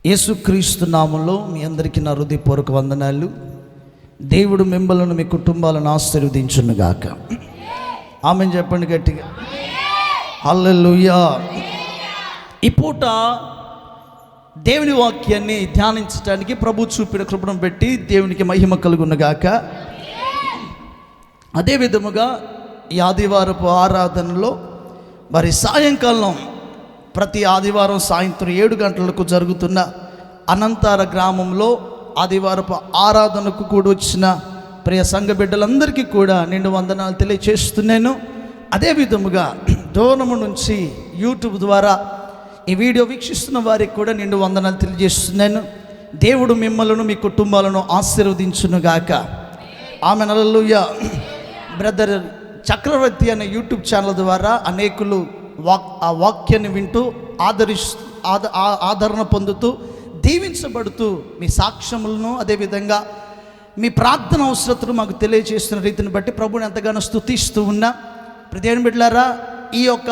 యేసుక్రీస్తు నామములో మీ అందరికీ నా హృదయపూర్వక వందనాలు. దేవుడు మిమ్మల్ని మీ కుటుంబాలను ఆశీర్వదించునుగాక. ఆమేన్ చెప్పండి గట్టిగా. హల్లెలూయా. ఈ పూట దేవుని వాక్యాన్ని ధ్యానించడానికి ప్రభు చూపిన కృపను బట్టి దేవునికి మహిమ కలుగునుగాక. అదే విధముగా ఈ ఆదివారపు ఆరాధనలో మరి సాయంకాలం ప్రతి ఆదివారం సాయంత్రం 7 గంటలకు జరుగుతున్న అనంతార గ్రామంలో ఆదివారపు ఆరాధనకు కూడా వచ్చిన ప్రియ సంఘ బిడ్డలందరికీ కూడా నిండు వందనాలు తెలియచేస్తున్నాను. అదే విధముగా దూరము నుంచి యూట్యూబ్ ద్వారా ఈ వీడియో వీక్షిస్తున్న వారికి కూడా నిండు వందనాలు తెలియజేస్తున్నాను. దేవుడు మిమ్మల్ని మీ కుటుంబాలను ఆశీర్వదించునుగాక. ఆమేన్. హల్లెలూయా. బ్రదర్ చక్రవర్తి అనే యూట్యూబ్ ఛానల్ ద్వారా అనేకులు ఆ వాక్యాన్ని వింటూ ఆదరణ పొందుతూ దీవించబడుతూ మీ సాక్ష్యములను అదేవిధంగా మీ ప్రార్థన అవసరతను మాకు తెలియజేస్తున్న రీతిని బట్టి ప్రభుని ఎంతగానో స్తుతిస్తూ ఉన్నా. దేవుని బిడ్డలారా, ఈ యొక్క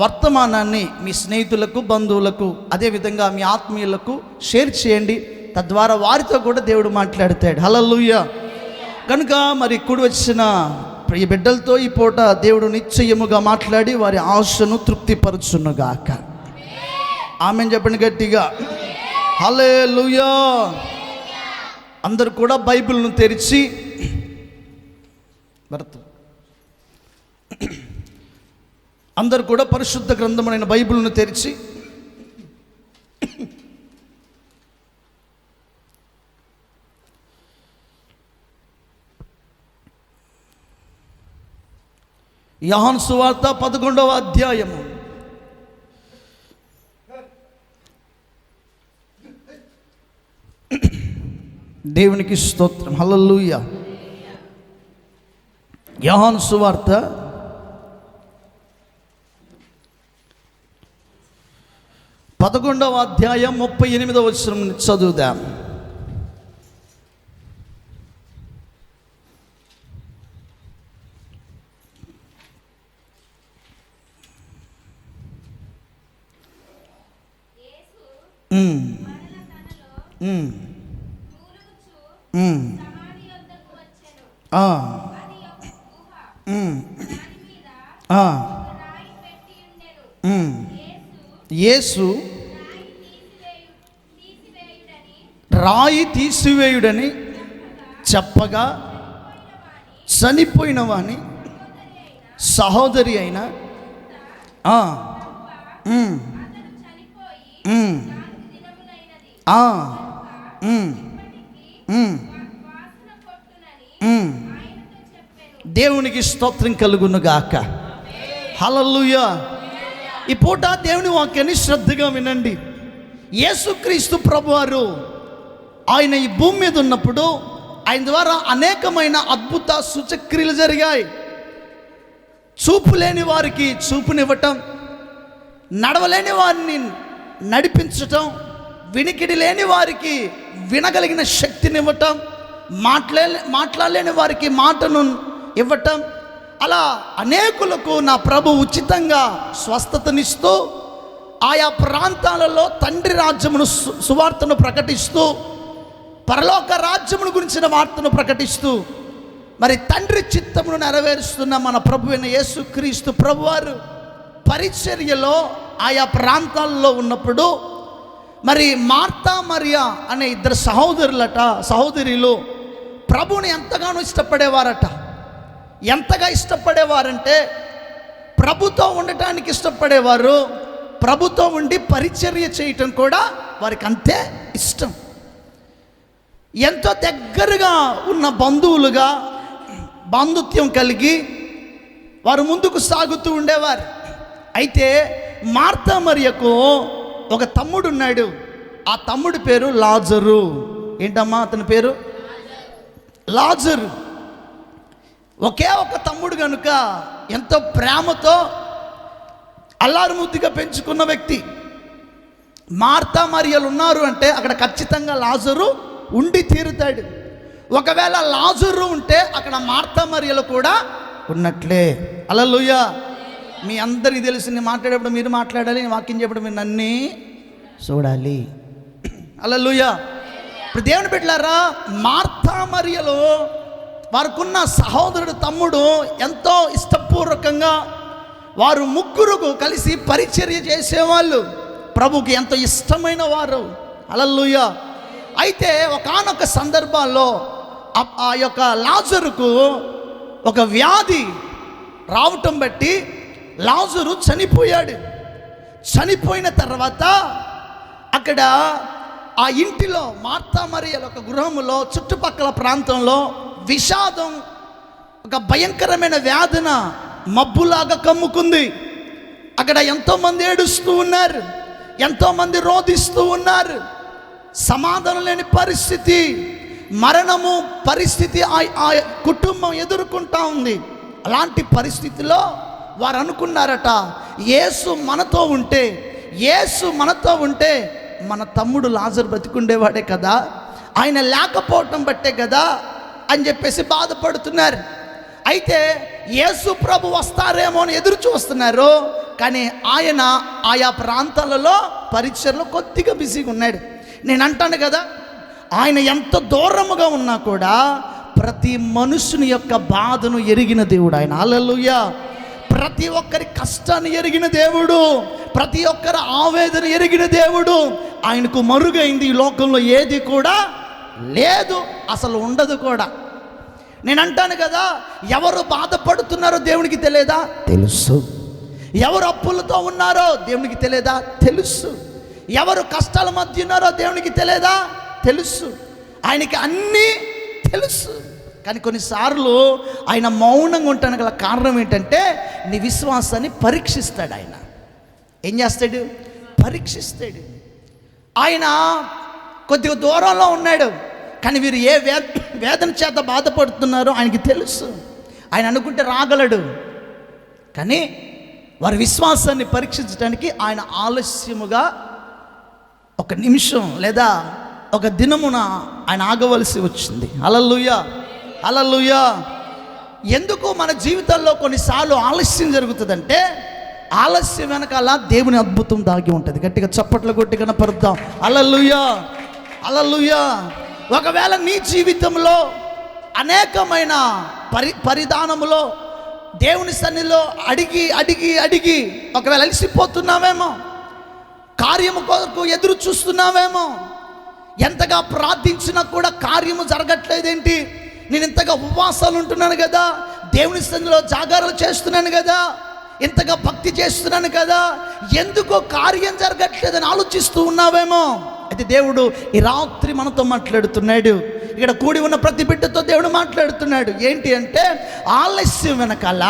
వర్తమానాన్ని మీ స్నేహితులకు, బంధువులకు, అదేవిధంగా మీ ఆత్మీయులకు షేర్ చేయండి. తద్వారా వారితో కూడా దేవుడు మాట్లాడతాడు. హల్లెలూయా. కనుక మరి కూడి వచ్చిన ఈ బిడ్డలతో ఈ పూట దేవుడు నిశ్చయముగా మాట్లాడి వారి ఆశను తృప్తిపరచునుగాక. ఆమేన్ చెప్పండి గట్టిగా. హల్లెలూయా. అందరూ కూడా బైబిల్ను తెరిచి అందరూ కూడా పరిశుద్ధ గ్రంథమైన బైబిల్ను తెరిచి యోహాను సువార్త 11వ అధ్యాయము దేవునికి స్తోత్రం. హల్లెలూయా. యోహాను సువార్త 11వ అధ్యాయం 38వ వచనం చదువుదాం. యేసు రాయి తీసివేయుడని చెప్పగా చనిపోయిన వాని సహోదరి అయిన దేవునికి స్తోత్రం కలుగునుగాక. హల్లెలూయా. ఈ పూట దేవుని వాక్యాన్ని శ్రద్ధగా వినండి. యేసుక్రీస్తు ప్రభువారు ఆయన ఈ భూమి మీద ఉన్నప్పుడు ఆయన ద్వారా అనేకమైన అద్భుత సూచక్రియలు జరిగాయి. చూపు లేని వారికి చూపునివ్వటం, నడవలేని వారిని నడిపించటం, వినికిడి లేని వారికి వినగలిగిన శక్తినివ్వటం, మాట్లాడలేని వారికి మాటను ఇవ్వటం, అలా అనేకులకు నా ప్రభు ఉచితంగా స్వస్థతనిస్తూ ఆయా ప్రాంతాలలో తండ్రి రాజ్యమును సువార్తను ప్రకటిస్తూ పరలోక రాజ్యమును గురించిన వార్తను ప్రకటిస్తూ మరి తండ్రి చిత్తమును నెరవేరుస్తున్న మన ప్రభువైన యేసుక్రీస్తు ప్రభువారు పరిచర్యలో ఆయా ప్రాంతాల్లో ఉన్నప్పుడు మరి మార్తా మరియా అనే 2 సహోదరులు ప్రభువుని ఎంతగానో ఇష్టపడేవారట. ఎంతగా ఇష్టపడేవారంటే ప్రభుతో ఉండటానికి ఇష్టపడేవారు, ప్రభుతో ఉండి పరిచర్య చేయటం కూడా వారికి అంతే ఇష్టం. ఎంతో దగ్గరగా ఉన్న బంధువులుగా బంధుత్వం కలిగి వారు ముందుకు సాగుతూ ఉండేవారు. అయితే మార్తా మరియకు ఒక తమ్ముడు ఉన్నాడు. ఆ తమ్ముడి పేరు లాజరు. ఏంటమ్మా అతని పేరు? లాజరు. ఒకే ఒక తమ్ముడు కనుక ఎంతో ప్రేమతో అల్లారుముద్దుగా పెంచుకున్న వ్యక్తి. మార్తా మరియలు ఉన్నారు అంటే అక్కడ ఖచ్చితంగా లాజరు ఉండి తీరుతాడు. ఒకవేళ లాజరు ఉంటే అక్కడ మార్తా మరియలు కూడా ఉన్నట్లే. హల్లెలూయా. మీ అందరికీ తెలుసు, నేను మాట్లాడేప్పుడు మీరు మాట్లాడాలి, నేను వాక్యం చెప్పడం మీరు నన్ను చూడాలి. హల్లెలూయా. ఇప్పుడు దేవుని బిడ్డలారా, మార్తా మరియలు వారికున్న సహోదరుడు తమ్ముడు ఎంతో ఇష్టపూర్వకంగా వారు ముగ్గురు కలిసి పరిచర్య చేసేవాళ్ళు, ప్రభుకి ఎంతో ఇష్టమైన వారు. హల్లెలూయా. అయితే ఒకానొక సందర్భాల్లో ఆ యొక్క లాజరుకు ఒక వ్యాధి రావటం బట్టి లాజరు చనిపోయాడు. చనిపోయిన తర్వాత అక్కడ ఆ ఇంటిలో మార్తా మరియల ఒక గృహములో చుట్టుపక్కల ప్రాంతంలో విషాదం, ఒక భయంకరమైన వ్యాధన మబ్బులాగా కమ్ముకుంది. అక్కడ ఎంతోమంది ఏడుస్తూ ఉన్నారు, ఎంతోమంది రోధిస్తూ ఉన్నారు. సమాధానం లేని పరిస్థితి, మరణము పరిస్థితి ఆ కుటుంబం ఎదుర్కొంటా ఉంది. అలాంటి పరిస్థితిలో వారు అనుకున్నారట, యేసు మనతో ఉంటే మన తమ్ముడు లాజరు బ్రతికుండేవాడే కదా, ఆయన లేకపోవటం బట్టే కదా అని చెప్పేసి బాధపడుతున్నారు. అయితే యేసు ప్రభు వస్తారేమో అని ఎదురు చూస్తున్నారు. కానీ ఆయన ఆయా ప్రాంతాలలో పరిచర్లో కొద్దిగా బిజీగా ఉన్నాడు. నేను అంటాను కదా, ఆయన ఎంత దూరముగా ఉన్నా కూడా ప్రతి మనుషుని యొక్క బాధను ఎరిగిన దేవుడు ఆయన. హల్లెలూయా. ప్రతి ఒక్కరి కష్టాన్ని ఎరిగిన దేవుడు, ప్రతి ఒక్కరి ఆవేదన ఎరిగిన దేవుడు. ఆయనకు మరుగైంది ఈ లోకంలో ఏది కూడా లేదు, అసలు ఉండదు కూడా. నేను అంటాను కదా, ఎవరు బాధపడుతున్నారో దేవునికి తెలియదా? తెలుసు. ఎవరు అప్పులతో ఉన్నారో దేవునికి తెలియదా? తెలుసు. ఎవరు కష్టాల మధ్య ఉన్నారో దేవునికి తెలియదా? తెలుసు. ఆయనకి అన్నీ తెలుసు. కానీ కొన్నిసార్లు ఆయన మౌనంగా ఉండడానికి గల కారణం ఏంటంటే, నీ విశ్వాసాన్ని పరీక్షిస్తాడు. ఆయన ఏం చేస్తాడు? పరీక్షిస్తాడు. ఆయన కొద్దిగా దూరంలో ఉన్నాడు, కానీ వీరు ఏ వేదన చేత బాధపడుతున్నారో ఆయనకి తెలుసు. ఆయన అనుకుంటే రాగలడు, కానీ వారి విశ్వాసాన్ని పరీక్షించడానికి ఆయన ఆలస్యముగా ఒక నిమిషం లేదా ఒక దినమున ఆయన ఆగవలసి వచ్చింది. హల్లెలూయా. హల్లెలూయా. ఎందుకు మన జీవితంలో కొన్నిసార్లు ఆలస్యం జరుగుతుందంటే, ఆలస్యం వెనకాల దేవుని అద్భుతం దాగి ఉంటుంది. గట్టిగా చప్పట్లు కొట్టి కనపరుద్దాం. హల్లెలూయా. హల్లెలూయా. ఒకవేళ నీ జీవితంలో అనేకమైన పరిధానములో దేవుని సన్నిధిలో అడిగి ఒకవేళ అలసిపోతున్నావేమో, కార్యము కొరకు ఎదురు చూస్తున్నావేమో, ఎంతగా ప్రార్థించినా కూడా కార్యము జరగట్లేదేంటి, నేను ఇంతగా ఉపవాసాలు ఉంటున్నాను కదా, దేవుని సన్నిధిలో జాగారాలు చేస్తున్నాను కదా, ఇంతగా భక్తి చేస్తున్నాను కదా, ఎందుకో కార్యం జరగట్లేదని ఆలోచిస్తూ ఉన్నావేమో. అయితే దేవుడు ఈ రాత్రి మనతో మాట్లాడుతున్నాడు. ఇక్కడ కూడి ఉన్న ప్రతి బిడ్డతో దేవుడు మాట్లాడుతున్నాడు. ఏంటి అంటే, ఆలస్యం వెనకాల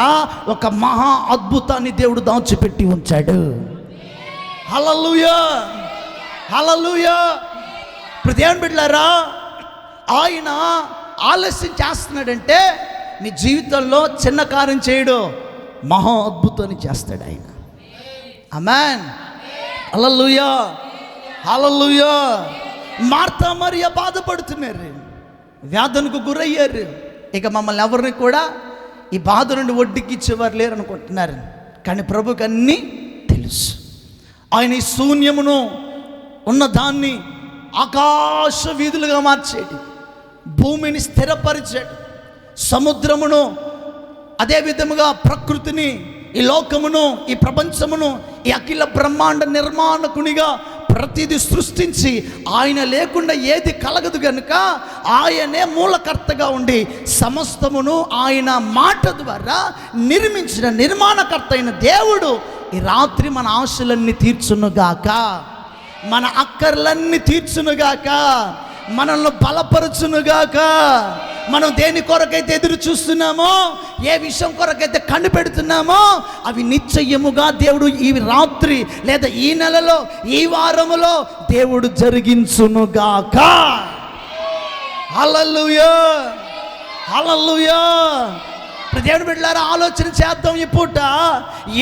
ఒక మహా అద్భుతాన్ని దేవుడు దాచిపెట్టి ఉంచాడు. హల్లెలూయా. హల్లెలూయా. ఇప్పుడు దేవుని బిడ్డలారా, ఆయన ఆలస్యం చేస్తున్నాడంటే నీ జీవితంలో చిన్న కార్యం చేయడు, మహా అద్భుతాన్ని చేస్తాడు ఆయన. ఆమేన్. హల్లెలూయా. హల్లెలూయా. మార్తా మరియ బాధపడుతున్నారు, వ్యాధులకు గురయ్యారు. ఇక మమ్మల్ని ఎవరిని కూడా ఈ బాధ నుండి ఒడ్డుకిచ్చేవారు లేరు అనుకుంటున్నారు. కానీ ప్రభుకి అన్నీ తెలుసు. ఆయన ఈ శూన్యమును ఉన్న దాన్ని ఆకాశ వీధులుగా మార్చేది, భూమిని స్థిరపరిచాడు, సముద్రమును అదే విధముగా ప్రకృతిని, ఈ లోకమును, ఈ ప్రపంచమును, ఈ అఖిల బ్రహ్మాండ నిర్మాణకునిగా ప్రతిదీ సృష్టించి ఆయన లేకుండా ఏది కలగదు కనుక ఆయనే మూలకర్తగా ఉండి సమస్తమును ఆయన మాట ద్వారా నిర్మించిన నిర్మాణకర్త అయిన దేవుడు ఈ రాత్రి మన ఆశలన్నీ తీర్చునుగాక, మన అక్కర్లన్నీ తీర్చునుగాక, మనల్ని బలపరచునుగాక. మనం దేని కొరకైతే ఎదురు చూస్తున్నామో, ఏ విషయం కొరకైతే కనిపెడుతున్నామో, అవి నిశ్చయముగా దేవుడు ఈ రాత్రి లేదా ఈ నెలలో, ఈ వారములో దేవుడు జరిగించునుగాక. హల్లెలూయా. హల్లెలూయా. దేవుని బిడ్డలారా, ఆలోచన చేద్దాం. ఈ పూట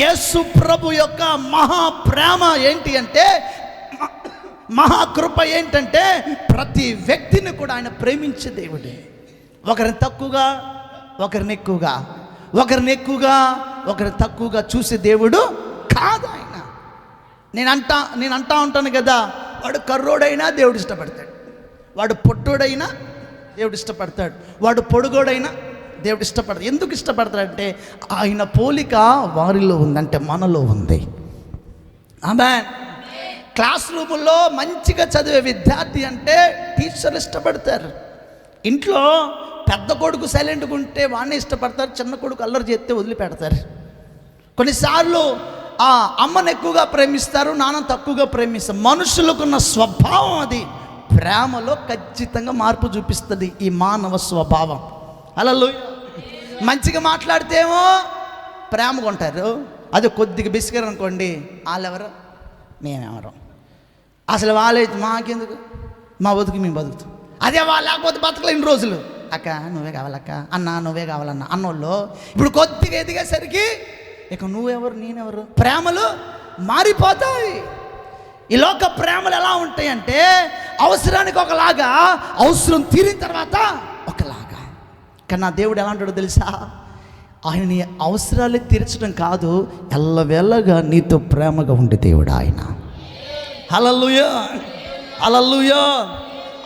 యేసు ప్రభు యొక్క మహాప్రేమ ఏంటి అంటే, మహాకృప ఏంటంటే, ప్రతి వ్యక్తిని కూడా ఆయన ప్రేమించే దేవుడే. ఒకరిని తక్కువగా, ఒకరిని ఎక్కువగా, ఒకరిని ఎక్కువగా, ఒకరు తక్కువగా చూసే దేవుడు కాదు ఆయన. నేను అంటా ఉంటాను కదా, వాడు కర్రోడైనా దేవుడు ఇష్టపడతాడు, వాడు పొట్టోడైనా దేవుడు ఇష్టపడతాడు, వాడు పొడుగోడైనా దేవుడు ఇష్టపడతాడు. ఎందుకు ఇష్టపడతాడంటే ఆయన పోలిక వారిలో ఉందంటే మనలో ఉంది. ఆమేన్. క్లాస్ రూముల్లో మంచిగా చదివే విద్యార్థి అంటే టీచర్లు ఇష్టపడతారు. ఇంట్లో పెద్ద కొడుకు సైలెంట్గా ఉంటే వాడిని ఇష్టపడతారు, చిన్న కొడుకు అల్లరి చేస్తే వదిలిపెడతారు. కొన్నిసార్లు అమ్మను ఎక్కువగా ప్రేమిస్తారు, నాన్న తక్కువగా ప్రేమిస్తారు. మనుషులకున్న స్వభావం అది. ప్రేమలో ఖచ్చితంగా మార్పు చూపిస్తుంది ఈ మానవ స్వభావం. హల్లెలూయా. మంచిగా మాట్లాడితేమో ప్రేమగా ఉంటారు, అది కొద్దిగా బిస్కెట్ అనుకోండి, వాళ్ళెవరు మేమెవరు, అసలు వాళ్ళైతే మాకెందుకు, మా బతుకు మేము బతుకుతాం. అదే వాళ్ళు లేకపోతే బతకలేని రోజులు, అక్క నువ్వే కావాలక్క, అన్న నువ్వే కావాలన్న అన్నోళ్ళు ఇప్పుడు కొద్దిగా ఎదిగేసరికి ఇక నువ్వెవరు నేనెవరు, ప్రేమలు మారిపోతాయి. ఈ లోక ప్రేమలు ఎలా ఉంటాయంటే అవసరానికి ఒకలాగా, అవసరం తీరిన తర్వాత ఒకలాగా. కానీ నా దేవుడు ఎలా అంటాడో తెలుసా, ఆయన నీ అవసరాలు తీర్చడం కాదు, ఎల్లవేళగా నీతో ప్రేమగా ఉండే దేవుడు ఆయన. హల్లెలూయా, హల్లెలూయా.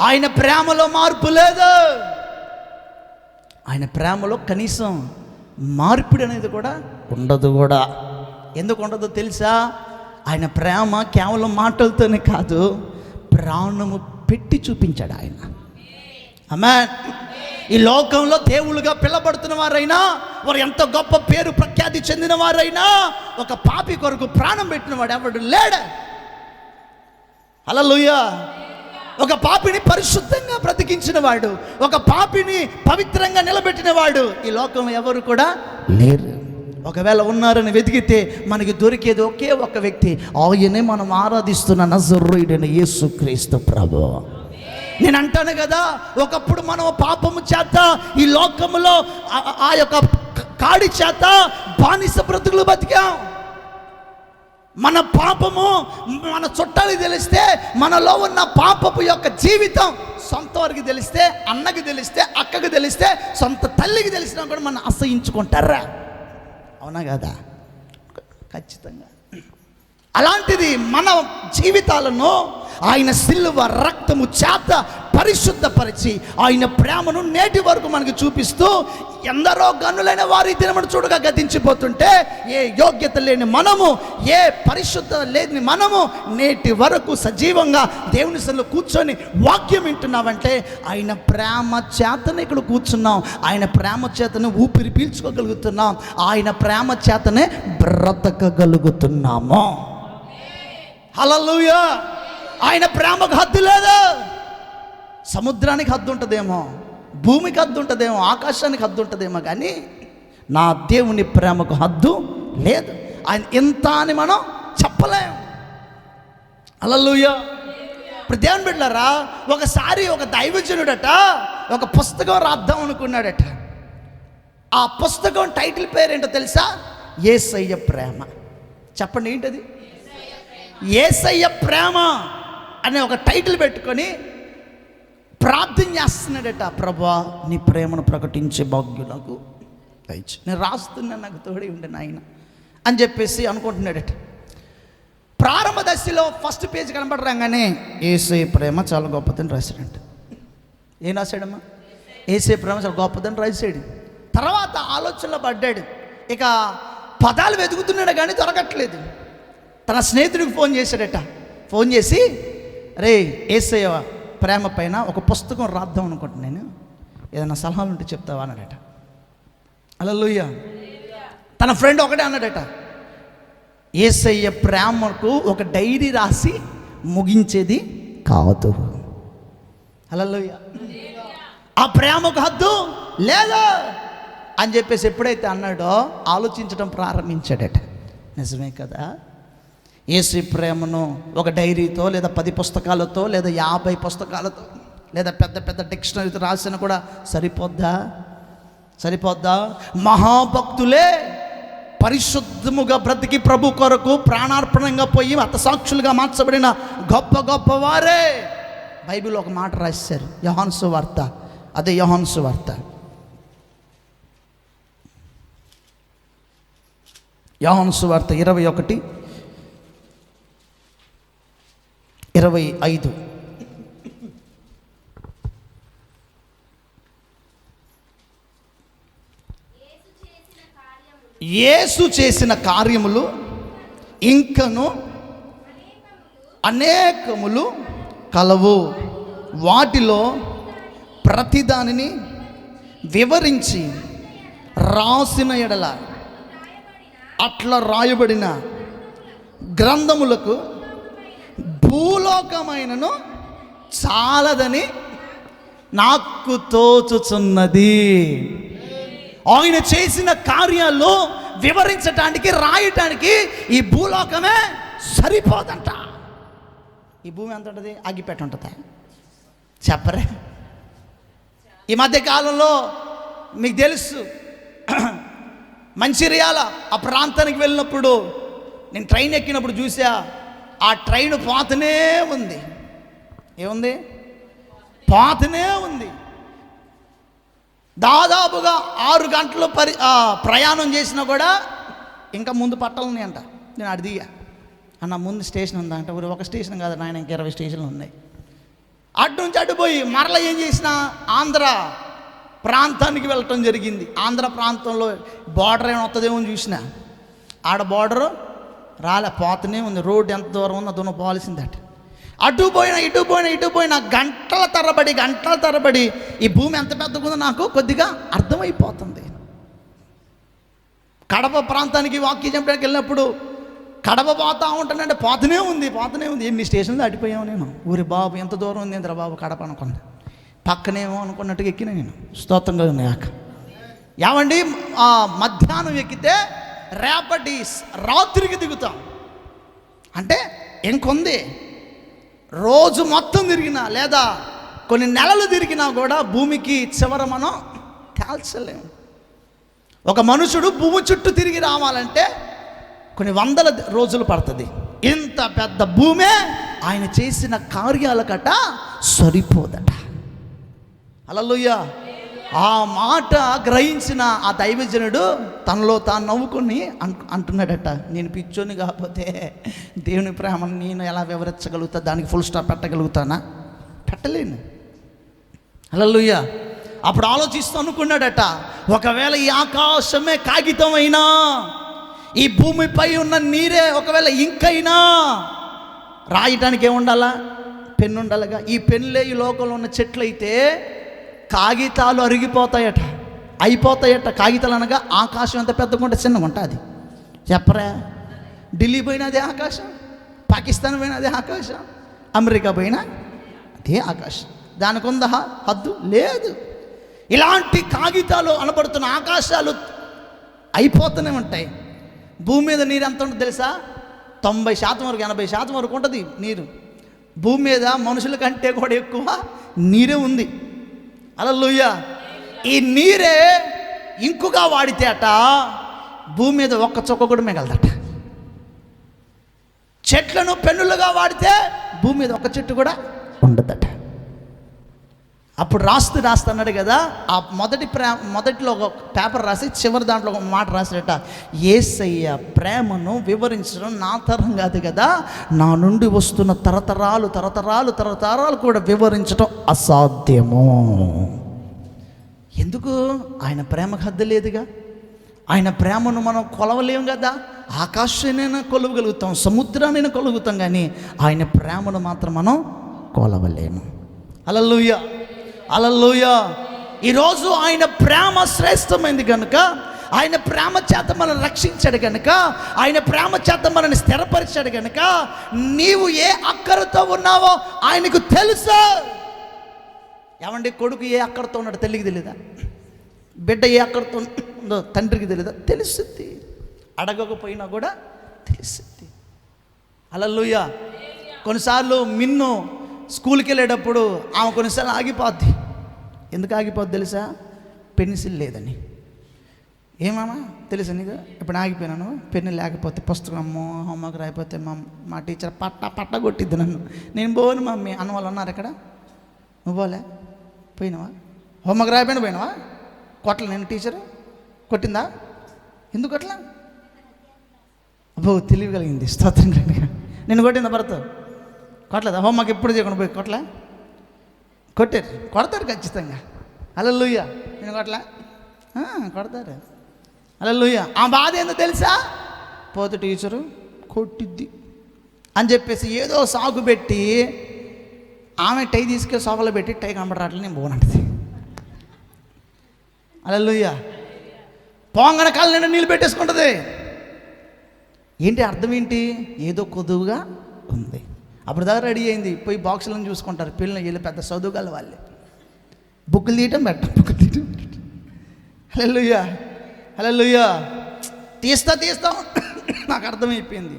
ఆయన ప్రేమలో మార్పు లేదు. ఆయన ప్రేమలో కనీసం మార్పిడి అనేది కూడా ఉండదు కూడా. ఎందుకు ఉండదో తెలుసా, ఆయన ప్రేమ కేవలం మాటలతోనే కాదు, ప్రాణము పెట్టి చూపించాడు ఆయన. ఆమేన్. ఈ లోకంలో దేవుళ్ళుగా పిలబడుతున్న వారైనా, వారు ఎంత గొప్ప పేరు ప్రఖ్యాతి చెందిన వారైనా, ఒక పాపి కొరకు ప్రాణం పెట్టిన వాడు ఎవడు లేడు. హల్లెలూయా. ఒక పాపిని పరిశుద్ధంగా బ్రతికించిన వాడు, ఒక పాపిని పవిత్రంగా నిలబెట్టిన వాడు ఈ లోకంలో ఎవరు కూడా లేరు. ఒకవేళ ఉన్నారని వెతికితే మనకి దొరికేది ఒకే ఒక వ్యక్తి, ఆయనే మనం ఆరాధిస్తున్న నజరేయుడైన యేసుక్రీస్తు ప్రభువు. నేను అంటాను కదా, ఒకప్పుడు మనం పాపము చేత ఈ లోకములో ఆ యొక్క కాడి చేత బానిస బ్రతుకులు బతికాం. మన పాపము మన చుట్టాలకి తెలిస్తే, మనలో ఉన్న పాపపు యొక్క జీవితం సొంత వారికి తెలిస్తే, అన్నకి తెలిస్తే, అక్కకి తెలిస్తే, సొంత తల్లికి తెలిసినా కూడా మనం అసహించుకుంటారా? అవునా కదా? ఖచ్చితంగా. అలాంటిది మన జీవితాలను ఆయన సిలువ రక్తము చేత పరిశుద్ధపరిచి ఆయన ప్రేమను నేటి వరకు మనకు చూపిస్తూ, ఎందరో గనులైన వారి దినమును చూడగా గతించిపోతుంటే, ఏ యోగ్యత లేని మనము, ఏ పరిశుద్ధత లేని మనము నేటి వరకు సజీవంగా దేవుని సన్నిధిలో కూర్చొని వాక్యం వింటున్నామంటే ఆయన ప్రేమ చేతనే ఇక్కడ కూర్చున్నాం, ఆయన ప్రేమ చేతనే ఊపిరి పీల్చుకోగలుగుతున్నాం, ఆయన ప్రేమ చేతనే బ్రతకగలుగుతున్నాము. హల్లెలూయా. ఆయన ప్రేమకు హద్దు లేదు. సముద్రానికి హద్దు ఉంటుందేమో, భూమికి హద్దు ఉంటుందేమో, ఆకాశానికి హద్దు ఉంటుందేమో, కానీ నా దేవుని ప్రేమకు హద్దు లేదు. ఆయన ఎంత అని మనం చెప్పలేం. హల్లెలూయా. ఇప్పుడు దేవుని బిడ్డలారా, ఒకసారి ఒక దైవజనుడట ఒక పుస్తకం రాద్దాం అనుకున్నాడట. ఆ పుస్తకం టైటిల్ పేరేంటో తెలుసా? యేసయ్య ప్రేమ. చెప్పండి ఏంటది? యేసయ్య ప్రేమ అనే ఒక టైటిల్ పెట్టుకొని ప్రార్థన చేస్తున్నాడట. ప్రభువా నీ ప్రేమను ప్రకటించే భాగ్యులకు దయచేయి, నేను రాస్తున్నా, నాకు తోడే ఉండే నాయన అని చెప్పేసి అనుకుంటున్నాడట. ప్రారంభ దశలో ఫస్ట్ పేజ్ కనబడరాగానే యేసయ్య ప్రేమ చాలా గొప్పదని రాశాడంట. ఏం రాశాడమ్మా? యేసయ్య ప్రేమ చాలా గొప్పదని రాశాడు. తర్వాత ఆలోచనలో పడ్డాడు. ఇక పదాలు వెతుకుతున్నాడు కానీ దొరకట్లేదు. తన స్నేహితుడికి ఫోన్ చేశాడట. ఫోన్ చేసి, రే యేసయ్య ప్రేమ పైన ఒక పుస్తకం రాద్దాం అనుకుంటున్నాను, నేను ఏదైనా సలహాలు ఉంటే చెప్తావా అన్నాడట. హల్లెలూయా. తన ఫ్రెండ్ ఒకటే అన్నాడట, యేసయ్య ప్రేమకు ఒక డైరీ రాసి ముగించేది కాదు. హల్లెలూయా. ఆ ప్రేమకు హద్దు లేదు అని చెప్పేసి ఎప్పుడైతే అన్నాడో ఆలోచించడం ప్రారంభించాడట. నిజమే కదా, యేసు ప్రేమను ఒక డైరీతో లేదా 10 పుస్తకాలతో లేదా 50 పుస్తకాలతో లేదా పెద్ద పెద్ద డిక్షనరీతో రాసిన కూడా సరిపోద్దా? మహాభక్తులే పరిశుద్ధముగా బ్రతికి ప్రభు కొరకు ప్రాణార్పణంగా పోయి హతసాక్షులుగా మార్చబడిన గొప్ప గొప్ప వారే బైబిల్ ఒక మాట రాశారు. యోహాను సువార్త, అదే యోహాను సువార్త యోహాను సువార్త 21:25. యేసు చేసిన కార్యములు ఇంకను అనేకములు కలవు, వాటిలో ప్రతిదానిని వివరించి రాసిన ఎడల అట్లా రాయబడిన గ్రంథములకు భూలోకమైనను చాలదని నాకు తోచుచున్నది. ఆయన చేసిన కార్యాలు వివరించటానికి, రాయటానికి ఈ భూలోకమే సరిపోదంట. ఈ భూమి ఎంత ఉంటుంది? అగ్గిపెట్ట ఉంటుంది, చెప్పరే. ఈ మధ్య కాలంలో మీకు తెలుసు, మంచిర్యాల ఆ ప్రాంతానికి వెళ్ళినప్పుడు నేను ట్రైన్ ఎక్కినప్పుడు చూసా, ఆ ట్రైన్ పోతూనే ఉంది. ఏముంది? పోతూనే ఉంది. దాదాపుగా 6 గంటలు ప్రయాణం చేసినా కూడా ఇంకా ముందు పట్టాలని అంట. నేను అడిగా, అన్న ముందు స్టేషన్ ఉందా అంటే, ఒక స్టేషన్ కాదు నాయన, ఇంకా 20 స్టేషన్లు ఉన్నాయి. అటు నుంచి అడ్డుపోయి మరలా ఏం చేసిన, ఆంధ్ర ప్రాంతానికి వెళ్ళటం జరిగింది. ఆంధ్ర ప్రాంతంలో బార్డర్ ఏమైనా వస్తుందేమో అని చూసిన, ఆడ బార్డరు రాలే, పోతూనే ఉంది. రోడ్డు ఎంత దూరం ఉందో దూరం పోవాల్సింది. అటు పోయినా గంటల తరబడి ఈ భూమి ఎంత పెద్దగా ఉందో నాకు కొద్దిగా అర్థమైపోతుంది. కడప ప్రాంతానికి వాక్యం చెప్పడానికి వెళ్ళినప్పుడు కడప పోతా ఉంటానంటే పోతూనే ఉంది. ఎన్ని స్టేషన్లు దాటిపోయాము. నేను ఊరి బాబు ఎంత దూరం ఉంది ఇంద్ర బాబు కడప అనుకున్నా, పక్కనేమో అనుకున్నట్టుగా ఎక్కినా నేను. స్తోత్రంగా ఉన్నాయాక ఏమండి, మధ్యాహ్నం ఎక్కితే రేపటి రాత్రికి దిగుతాం అంటే ఇంకొంది. రోజు మొత్తం తిరిగినా లేదా కొన్ని నెలలు తిరిగినా కూడా భూమికి చివర మనం కాల్చలేము. ఒక మనుషుడు భూమి చుట్టూ తిరిగి రావాలంటే కొన్ని వందల రోజులు పడుతుంది. ఇంత పెద్ద భూమే ఆయన చేసిన కార్యాలకట సరిపోదట. హల్లెలూయా. ఆ మాట గ్రహించిన ఆ దైవజనుడు తనలో తాను నవ్వుకొని అంటున్నాడట, నేను పిచ్చోని కాకపోతే దేవుని ప్రేమను నేను ఎలా వివరించగలుగుతా, దానికి ఫుల్ స్టాప్ పెట్టగలుగుతానా? పెట్టలేను. హల్లెలూయా. అప్పుడు ఆలోచిస్తూ అనుకున్నాడట, ఒకవేళ ఈ ఆకాశమే కాగితమైనా, ఈ భూమిపై ఉన్న నీరే ఒకవేళ ఇంకైనా రాయటానికి ఏముండాలా? పెన్ను ఉండాలిగా. ఈ పెన్నులే ఈ లోకంలో ఉన్న చెట్లయితే కాగితాలు అరిగిపోతాయట, అయిపోతాయట. కాగితాలు అనగా ఆకాశం ఎంత పెద్దగా ఉంటే చిన్నగా ఉంటుంది. అది చెప్పరా? ఢిల్లీ పోయినా అదే ఆకాశం, పాకిస్తాన్ పోయినా అదే ఆకాశం, అమెరికా పోయినా అదే ఆకాశం. దానికి ఉందా హద్దు? లేదు. ఇలాంటి కాగితాలు అనబడుతున్న ఆకాశాలు అయిపోతూనే ఉంటాయి. భూమి మీద నీరు ఎంత ఉంటుంది తెలుసా? 90% వరకు 80% వరకు ఉంటుంది నీరు. భూమి మీద మనుషుల కంటే కూడా ఎక్కువ నీరే ఉంది. హల్లెలూయా. ఈ నీరే ఇంకుగా వాడితే అట భూమి మీద ఒక్క చుక్క కూడా మిగలదట. చెట్లను పెన్నులుగా వాడితే భూమి మీద ఒక చెట్టు కూడా ఉండదట. అప్పుడు రాస్తున్నాడు కదా, ఆ మొదటిలో ఒక పేపర్ రాసి చివరి దాంట్లో ఒక మాట రాసాడట, యేసయ్య ప్రేమను వివరించడం నా తరం కాదు కదా, నా నుండి వస్తున్న తరతరాలు కూడా వివరించడం అసాధ్యము. ఎందుకు? ఆయన ప్రేమకు హద్దు లేదుగా. ఆయన ప్రేమను మనం కొలవలేము కదా. ఆకాశాన్నైనా కొలవగలుగుతాం, సముద్రాన్నైనా కొలుగుతాం, కానీ ఆయన ప్రేమను మాత్రం మనం కొలవలేము. హల్లెలూయా. హల్లెలూయా. ఈరోజు ఆయన ప్రేమ శ్రేష్టమైంది కనుక, ఆయన ప్రేమ చేత మనల్ని రక్షించాడు కనుక, ఆయన ప్రేమ చేత మనల్ని స్థిరపరిచాడు కనుక, నీవు ఏ అక్కరతో ఉన్నావో ఆయనకు తెలుసు. ఏమండి, కొడుకు ఏ అక్కరతో ఉన్నాడో తల్లికి తెలీదా? బిడ్డ ఏ అక్కరతో ఉందో తండ్రికి తెలీదా? తెలుస్తుంది. అడగకపోయినా కూడా తెలుస్తుంది. హల్లెలూయా. కొన్నిసార్లు మిన్ను స్కూల్కి వెళ్ళేటప్పుడు ఆమె కొన్నిసార్లు ఆగిపోద్ది. ఎందుకు ఆగిపోద్ది తెలుసా? పెన్సిల్ లేదని. ఏమామా తెలుసా నీకు? ఇప్పుడు ఆగిపోయినాను, పెన్ను లేకపోతే పుస్తకం హోంవర్క్ రాయిపోతే మా టీచర్ పట్ట కొట్టిద్ది నన్ను. నేను పోను మమ్మీ అన్న వాళ్ళు ఉన్నారు ఇక్కడ. నువ్వు పోలే? పోయినావా? హోంవర్క్ రాయిపోయినా పోయినావా? కొట్టలే నేను టీచరు? కొట్టిందా? ఎందుకు అట్లా? తెలివి కలిగింది. స్తోత్రం కలిగి నేను కొట్టిందా భర్త కొట్టలేదా? మాకు ఎప్పుడు చేయకుండా పోయి కొడతారు ఖచ్చితంగా. హల్లెలూయా. నేను కొడతారు. హల్లెలూయా. ఆ బాధ ఏందో తెలుసా? పోతే టీచరు కొట్టిద్ది అని చెప్పేసి ఏదో సాగు పెట్టి ఆమె టై తీసుకెళ్ళి సోఫాలో పెట్టి టై కనబడరాట్లేదు, నేను పోనంటది. హల్లెలూయా. పోంగన కాళ్ళ నిండా నీళ్ళు పెట్టేసుకుంటుంది. ఏంటి అర్థం ఏంటి? ఏదో కొదువుగా ఉంది. అప్పుడు దాకా రెడీ అయింది, పోయి బాక్సులను చూసుకుంటారు. పిల్లలు వీళ్ళు పెద్ద చదువుగల వాళ్ళే. బుక్కులు తీయటం పెట్టం. హల్లెలూయా. హల్లెలూయా. తీస్తాం నాకు అర్థమైపోయింది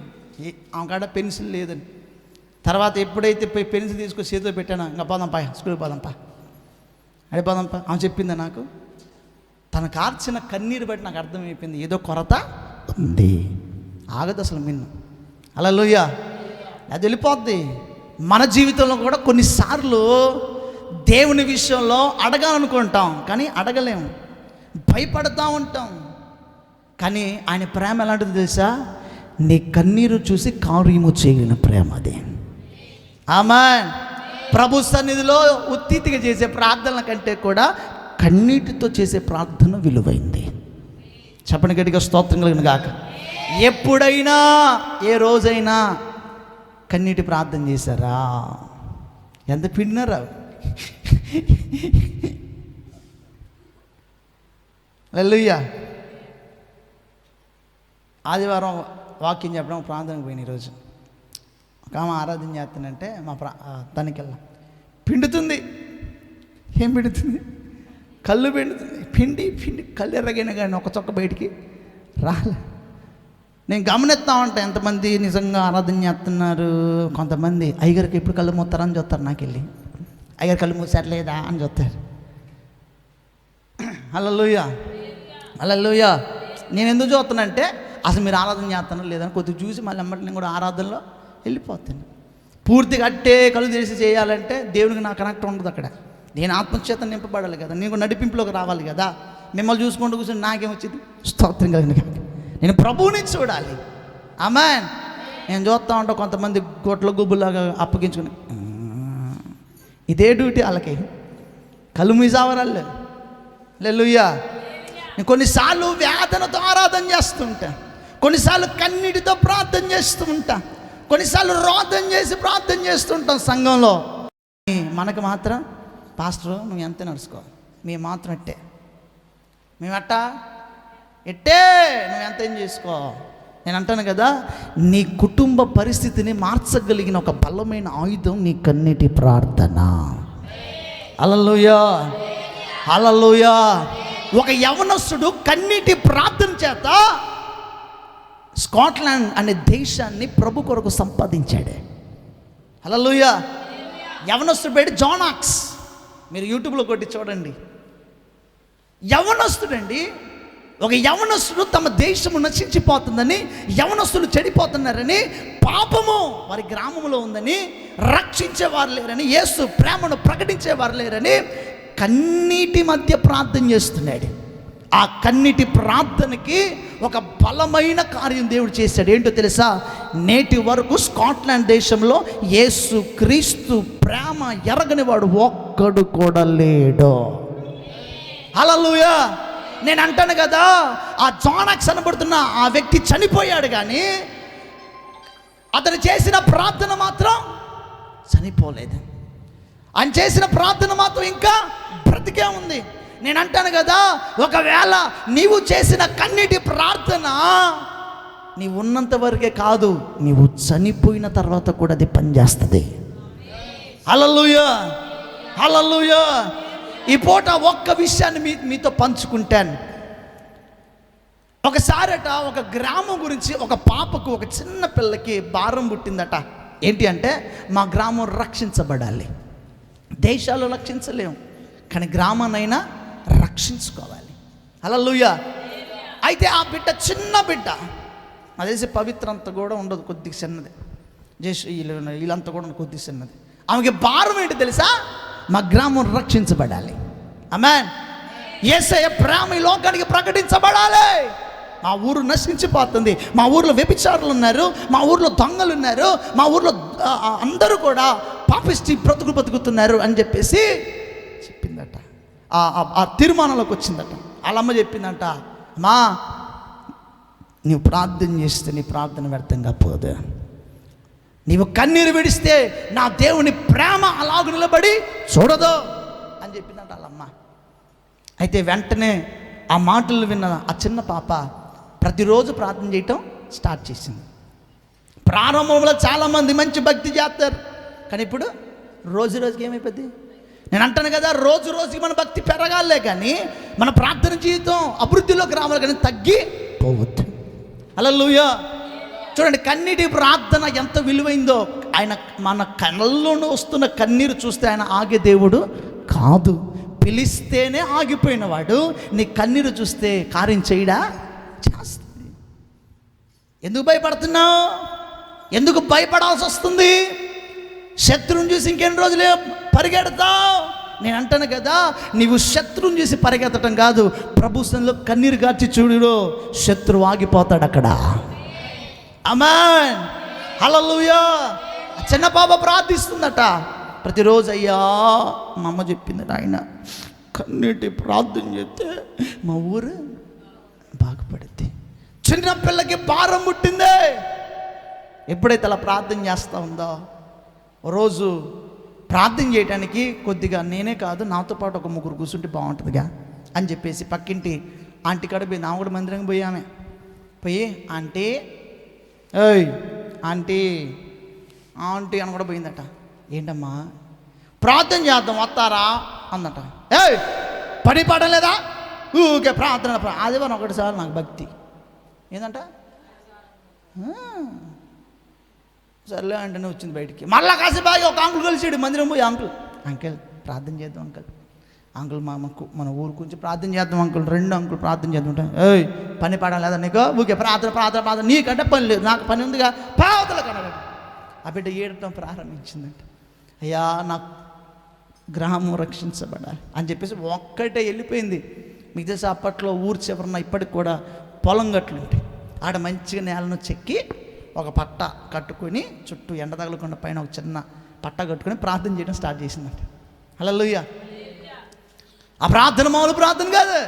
ఆమె కాడ పెన్సిల్ లేదని. తర్వాత ఎప్పుడైతే పోయి పెన్సిల్ తీసుకొని చేతిలో పెట్టాను, ఇంకా పోదాంపా స్కూల్కి పోదాంపా అడిపోదాంపా ఆమె చెప్పిందా నాకు. తన కార్చిన కన్నీరు బట్టి నాకు అర్థమైపోయింది ఏదో కొరత ఉంది. ఆగదు అసలు మిన్ను. హల్లెలూయా. అది వెళ్ళిపోద్ది. మన జీవితంలో కూడా కొన్నిసార్లు దేవుని విషయంలో అడగాలనుకుంటాం కానీ అడగలేము, భయపడుతూ ఉంటాం. కానీ ఆయన ప్రేమ ఎలాంటిది తెలుసా? నీ కన్నీరు చూసి కార్యము చేయగలిగిన ప్రేమ అది. ఆమేన్. ప్రభు సన్నిధిలో ఉత్తిగా చేసే ప్రార్థనల కంటే కూడా కన్నీటితో చేసే ప్రార్థన విలువైంది. చెప్పండి గట్టిగా స్తోత్రం కలిగిన గాక. ఎప్పుడైనా ఏ రోజైనా కన్నీటి ప్రార్థన చేశారా? ఎంత పిండినారా? హల్లెలూయా. ఆదివారం వాక్యం చెప్పడం ప్రార్థనకు పోయిన ఈరోజు ఒక ఆమె ఆరాధన చేస్తానంటే మా తనకెళ్ళ పిండుతుంది. ఏం పిండుతుంది? కళ్ళు పిండుతుంది. పిండి కళ్ళు ఎర్రగైనా కానీ ఒక చొక్క బయటికి రాలే. నేను గమనిస్తూ ఉంటాను ఎంతమంది నిజంగా ఆరాధన చేస్తున్నారు. కొంతమంది అయ్యగారికి ఎప్పుడు కళ్ళు మూస్తారని చూస్తారు, నాకు వెళ్ళి అయ్యగారు కళ్ళు మూసారలేదా అని చూస్తారు. హల్లెలూయా. హల్లెలూయా. నేను ఎందుకు చూస్తానంటే అసలు మీరు ఆరాధన చేస్తానో లేదని కొద్దిగా చూసి మళ్ళీ ఎమ్మటి నేను కూడా ఆరాధనలో వెళ్ళిపోతాను. పూర్తిగా అట్టే కళ్ళు తెరిచి చేయాలంటే దేవునికి నా కనెక్ట్ ఉండదు. అక్కడ నేను ఆత్మచేత నింపబడాలి కదా, నేను నడిపింపులోకి రావాలి కదా. మిమ్మల్ని చూసుకుంటూ కూర్చొని నాకేమొచ్చింది? స్తోత్రం కలిగిన నేను ప్రభువుని చూడాలి. ఆమేన్. నేను చూస్తూ ఉంటా కొంతమంది గొట్ల గుబ్బులాగా అప్పగించుకుని ఇదే డ్యూటీ వాళ్ళకి, కళ్ళు మీసావరాళ్ళు. హల్లెలూయా. నేను కొన్నిసార్లు వేదనతో ఆరాధన చేస్తుంటా, కొన్నిసార్లు కన్నీటితో ప్రార్థన చేస్తూ ఉంటా, కొన్నిసార్లు రోదన చేసి ప్రార్థన చేస్తుంటాం సంఘంలో. మనకు మాత్రం పాస్టర్ నువ్వు ఎంత నడుచుకో, మేము మాత్రం మేము ఎట్టే నువ్వు ఎంత ఏం చేసుకో. నేను అంటాను కదా, నీ కుటుంబ పరిస్థితిని మార్చగలిగిన ఒక బలమైన ఆయుధం నీ కన్నీటి ప్రార్థన. హల్లెలూయా. హల్లెలూయా. ఒక యవనస్తుడు కన్నీటి ప్రార్థన చేత స్కాట్లాండ్ అనే దేశాన్ని ప్రభు కొరకు సంపాదించాడు. హల్లెలూయా. యవనస్తుడు పేరు జాన్ ఆక్స్. మీరు యూట్యూబ్లో కొట్టి చూడండి. యవనస్తుడండి. ఒక యవనస్తుడు తమ దేశము నశించిపోతుందని, యవనస్తులు చెడిపోతున్నారని, పాపము వారి గ్రామంలో ఉందని, రక్షించేవారు లేరని, యేసు ప్రేమను ప్రకటించేవారు లేరని కన్నీటి మధ్య ప్రార్థన చేస్తున్నాడు. ఆ కన్నీటి ప్రార్థనకి ఒక బలమైన కార్యం దేవుడు చేశాడు. ఏంటో తెలుసా? నేటి వరకు స్కాట్లాండ్ దేశంలో యేసు క్రీస్తు ప్రేమ ఎరగని వాడు ఒక్కడు కూడా లేడు. హల్లెలూయా. నేను అంటాను కదా, ఆ జానాక్స్ అనబడుతున్న ఆ వ్యక్తి చనిపోయాడు కానీ అతను చేసిన ప్రార్థన మాత్రం చనిపోలేదు. ఆయన చేసిన ప్రార్థన మాత్రం ఇంకా బ్రతికే ఉంది. నేను అంటాను కదా, ఒకవేళ నీవు చేసిన కన్నీటి ప్రార్థన నీవు ఉన్నంత వరకే కాదు, నీవు చనిపోయిన తర్వాత కూడా అది పనిచేస్తుంది. హల్లెలూయా. హల్లెలూయా. ఈ పూట ఒక్క విషయాన్ని మీతో పంచుకుంటాను. ఒకసారట ఒక గ్రామం గురించి ఒక పాపకు, ఒక చిన్న పిల్లకి భారం పుట్టిందట. ఏంటి అంటే, మా గ్రామం రక్షించబడాలి. దేశాలు రక్షించలేము కానీ గ్రామాన్నైనా రక్షించుకోవాలి. హల్లెలూయా. అయితే ఆ బిడ్డ చిన్న బిడ్డ, అదేసి పవిత్రంత కూడా ఉండదు, కొద్దిగా చిన్నది. వీళ్ళంతా కూడా కొద్దిగా చిన్నది. ఆమెకి భారం ఏంటి తెలుసా? మా గ్రామం రక్షించబడాలి. ఆమేన్. యేసయ్య ప్రేమ ఈ లోకానికి ప్రకటించబడాలి. మా ఊరు నశించిపోతుంది, మా ఊర్లో వ్యభిచారులు ఉన్నారు, మా ఊర్లో దొంగలు ఉన్నారు, మా ఊర్లో అందరూ కూడా పాపిష్టి బ్రతుకుతున్నారు అని చెప్పేసి చెప్పిందట. ఆ తీర్మానంలోకి వచ్చిందట. వాళ్ళమ్మ చెప్పిందంట, అమ్మా నీవు ప్రార్థన చేస్తే నీ ప్రార్థన వ్యర్థంగా పోదు, నీవు కన్నీరు విడిస్తే నా దేవుని ప్రేమ అలాగ నిలబడి చూడదు అని చెప్పిందంట వాళ్ళమ్మ. అయితే వెంటనే ఆ మాటలు విన్న ఆ చిన్న పాప ప్రతిరోజు ప్రార్థన చేయటం స్టార్ట్ చేసింది. ప్రారంభంలో చాలామంది మంచి భక్తి చేస్తారు, కానీ ఇప్పుడు రోజు రోజుకి ఏమైపోద్ది? నేను అంటాను కదా, రోజు రోజుకి మన భక్తి పెరగాలే కానీ మన ప్రార్థన జీవితం అభివృద్ధిలోకి రావాలి, కానీ తగ్గిపోవద్దు. హల్లెలూయా. చూడండి, కన్నీటి ప్రార్థన ఎంత విలువైందో. ఆయన మన కళ్ళలోనూ వస్తున్న కన్నీరు చూస్తే ఆయన ఆగే దేవుడు కాదు. పిలిస్తేనే ఆగిపోయిన వాడు నీ కన్నీరు చూస్తే కార్యం చేయడా? చేస్తుంది. ఎందుకు భయపడుతున్నావు? ఎందుకు భయపడాల్సి వస్తుంది? శత్రువుని చూసి ఇంకెన్ని రోజులే పరిగెడతావు? నేను అంటాను కదా, నీవు శత్రువుని చూసి పరిగెత్తడం కాదు, ప్రభు సన్నిధిలో కన్నీరు గార్చి చూడు, శత్రువు ఆగిపోతాడు అక్కడ. ఆమేన్, హల్లెలూయా. చిన్న పాప ప్రార్థిస్తుందట ప్రతిరోజు. అయ్యా మా అమ్మ చెప్పిందట, ఆయన కన్నీటి ప్రార్థన చేస్తే మా ఊరు బాగుపడుద్ది. చిన్న పిల్లకి భారం పుట్టిందే. ఎప్పుడైతే అలా ప్రార్థన చేస్తూ ఉందో, రోజు ప్రార్థన చేయడానికి కొద్దిగా నేనే కాదు నాతో పాటు ఒక ముగ్గురు కూర్చుంటే బాగుంటుందిగా అని చెప్పేసి పక్కింటి ఆంటీ కాడ పోయి, నా కూడా మందిరంగా పోయామే. పోయి ఆంటీ, ఏయ్ ఆంటీ ఆంటీ అని కూడా పోయిందట. ఏంటమ్మా? ప్రార్థన చేద్దాం వస్తారా అందట. ఏయ్ పని పాడడం లేదా? ఊకే ప్రార్థన. ఆదివారం ఒకటిసారి నాకు భక్తి ఏందంట. సర్లే అంటేనే వచ్చింది బయటికి. మళ్ళా కాసేపు బాగా ఒక అంకుల్ కలిసాడు మందిరం పోయి. అంకుల్ ప్రార్థన చేద్దాం అంకుల్ మన ఊరు కొంచెం ప్రార్థన చేద్దాం అంకుల్. రెండు అంకుల్ ప్రార్థన చేద్దాం. ఏయ్ పని పాడడం లేదా నీకు? ఊకే ప్రార్థన నీకంటే పని లేదు, నాకు పని ఉందిగా, పావతల కనగ. ఆ బిడ్డ ఏడటం ప్రారంభించిందంట. అయ్యా నాకు గ్రామం రక్షించబడాలి అని చెప్పేసి ఒక్కటే వెళ్ళిపోయింది. మీకు తెలిసి అప్పట్లో ఊరు చివరన ఇప్పటికి కూడా పొలం గట్లు ఉంటాయి. ఆడ మంచిగా నేలను చెక్కి ఒక పట్ట కట్టుకొని చుట్టూ ఎండ తగలకుండా పైన ఒక చిన్న పట్ట కట్టుకొని ప్రార్థన చేయడం స్టార్ట్ చేసిందంట. హల్లెలూయా. ఆ ప్రార్థన మామూలు ప్రార్థన కాదు,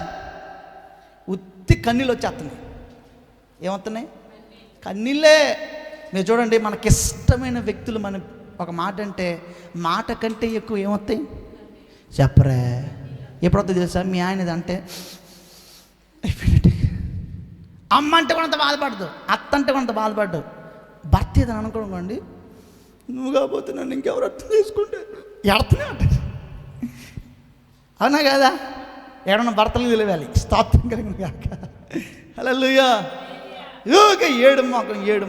ఉత్తి కన్నీళ్ళు వచ్చేస్తున్నాయి. ఏమవుతున్నాయి? కన్నీళ్ళే. మీరు చూడండి, మనకిష్టమైన వ్యక్తులు మన ఒక మాట అంటే మాట కంటే ఎక్కువ ఏమవుతాయి చెప్పరే. ఎప్పుడవుతుంది తెలుసా? మీ ఆయనది అంటే అమ్మ అంటే కొంత బాధపడదు, అత్త అంటే కొంత బాధపడ్డు, భర్త ఏదని అనుకోండి, నువ్వు కాకపోతే నన్ను ఇంకెవరు అర్థం చేసుకుంటే ఎడతనే ఉంటుంది. అవునా కదా? ఏడన్నా భర్తలు తెలియాలి. స్తోత్రం కలిగిన కాక. హల్లెలూయా. యోగ ఏడు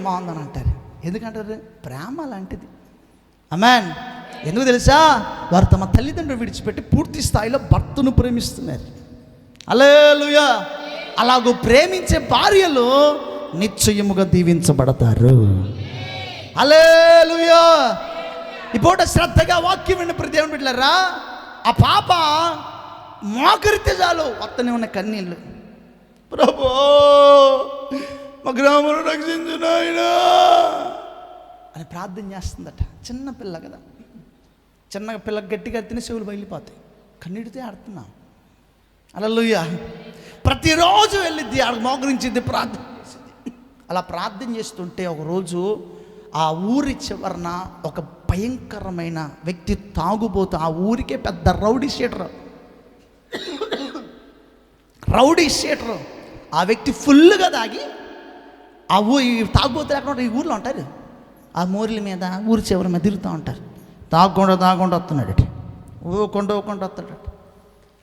మోందని అంటారు. ఎందుకంటారు? ప్రేమ లాంటిది. ఆమేన్. ఎందుకు తెలుసా? వారు తమ తల్లిదండ్రులు విడిచిపెట్టి పూర్తి స్థాయిలో భర్తను ప్రేమిస్తున్నారు. హల్లెలూయా. అలాగూ ప్రేమించే భార్యలు నిశ్చయముగా దీవించబడతారు. హల్లెలూయా. ఇప్పుడు శ్రద్ధగా వాక్యం విన్న ప్రతి దేవుని బిడ్డలారా, ఆ పాప మోకరితే చాలు వత్తనే ఉన్న కన్నీళ్ళు. ప్రభు మా గ్రామంలో రక్షించు నాయనా అని ప్రార్థన చేస్తుందట. చిన్న పిల్ల కదా, చిన్న పిల్లకి గట్టిగా తిని చెవులు బయలిపోతాయి, కన్నీటితే ఆడుతున్నాం. హల్లెలూయా. ప్రతిరోజు వెళ్ళిద్ది, ఆడికి మోకరించిద్ది, ప్రార్థన చేసిద్ది. అలా ప్రార్థన చేస్తుంటే ఒకరోజు ఆ ఊరి చివరన ఒక భయంకరమైన వ్యక్తి తాగుబోతు, ఆ ఊరికే పెద్ద రౌడీ షీటరు. ఆ వ్యక్తి ఫుల్గా తాగి ఆ తాగుబోతులు ఎక్కడ ఈ ఊర్లో ఉంటారు, ఆ మోర్ల మీద ఊరి చివరి మీద తిరుగుతూ ఉంటారు. తాగకుండా వస్తున్నాడు, ఊకుండా వస్తాడు.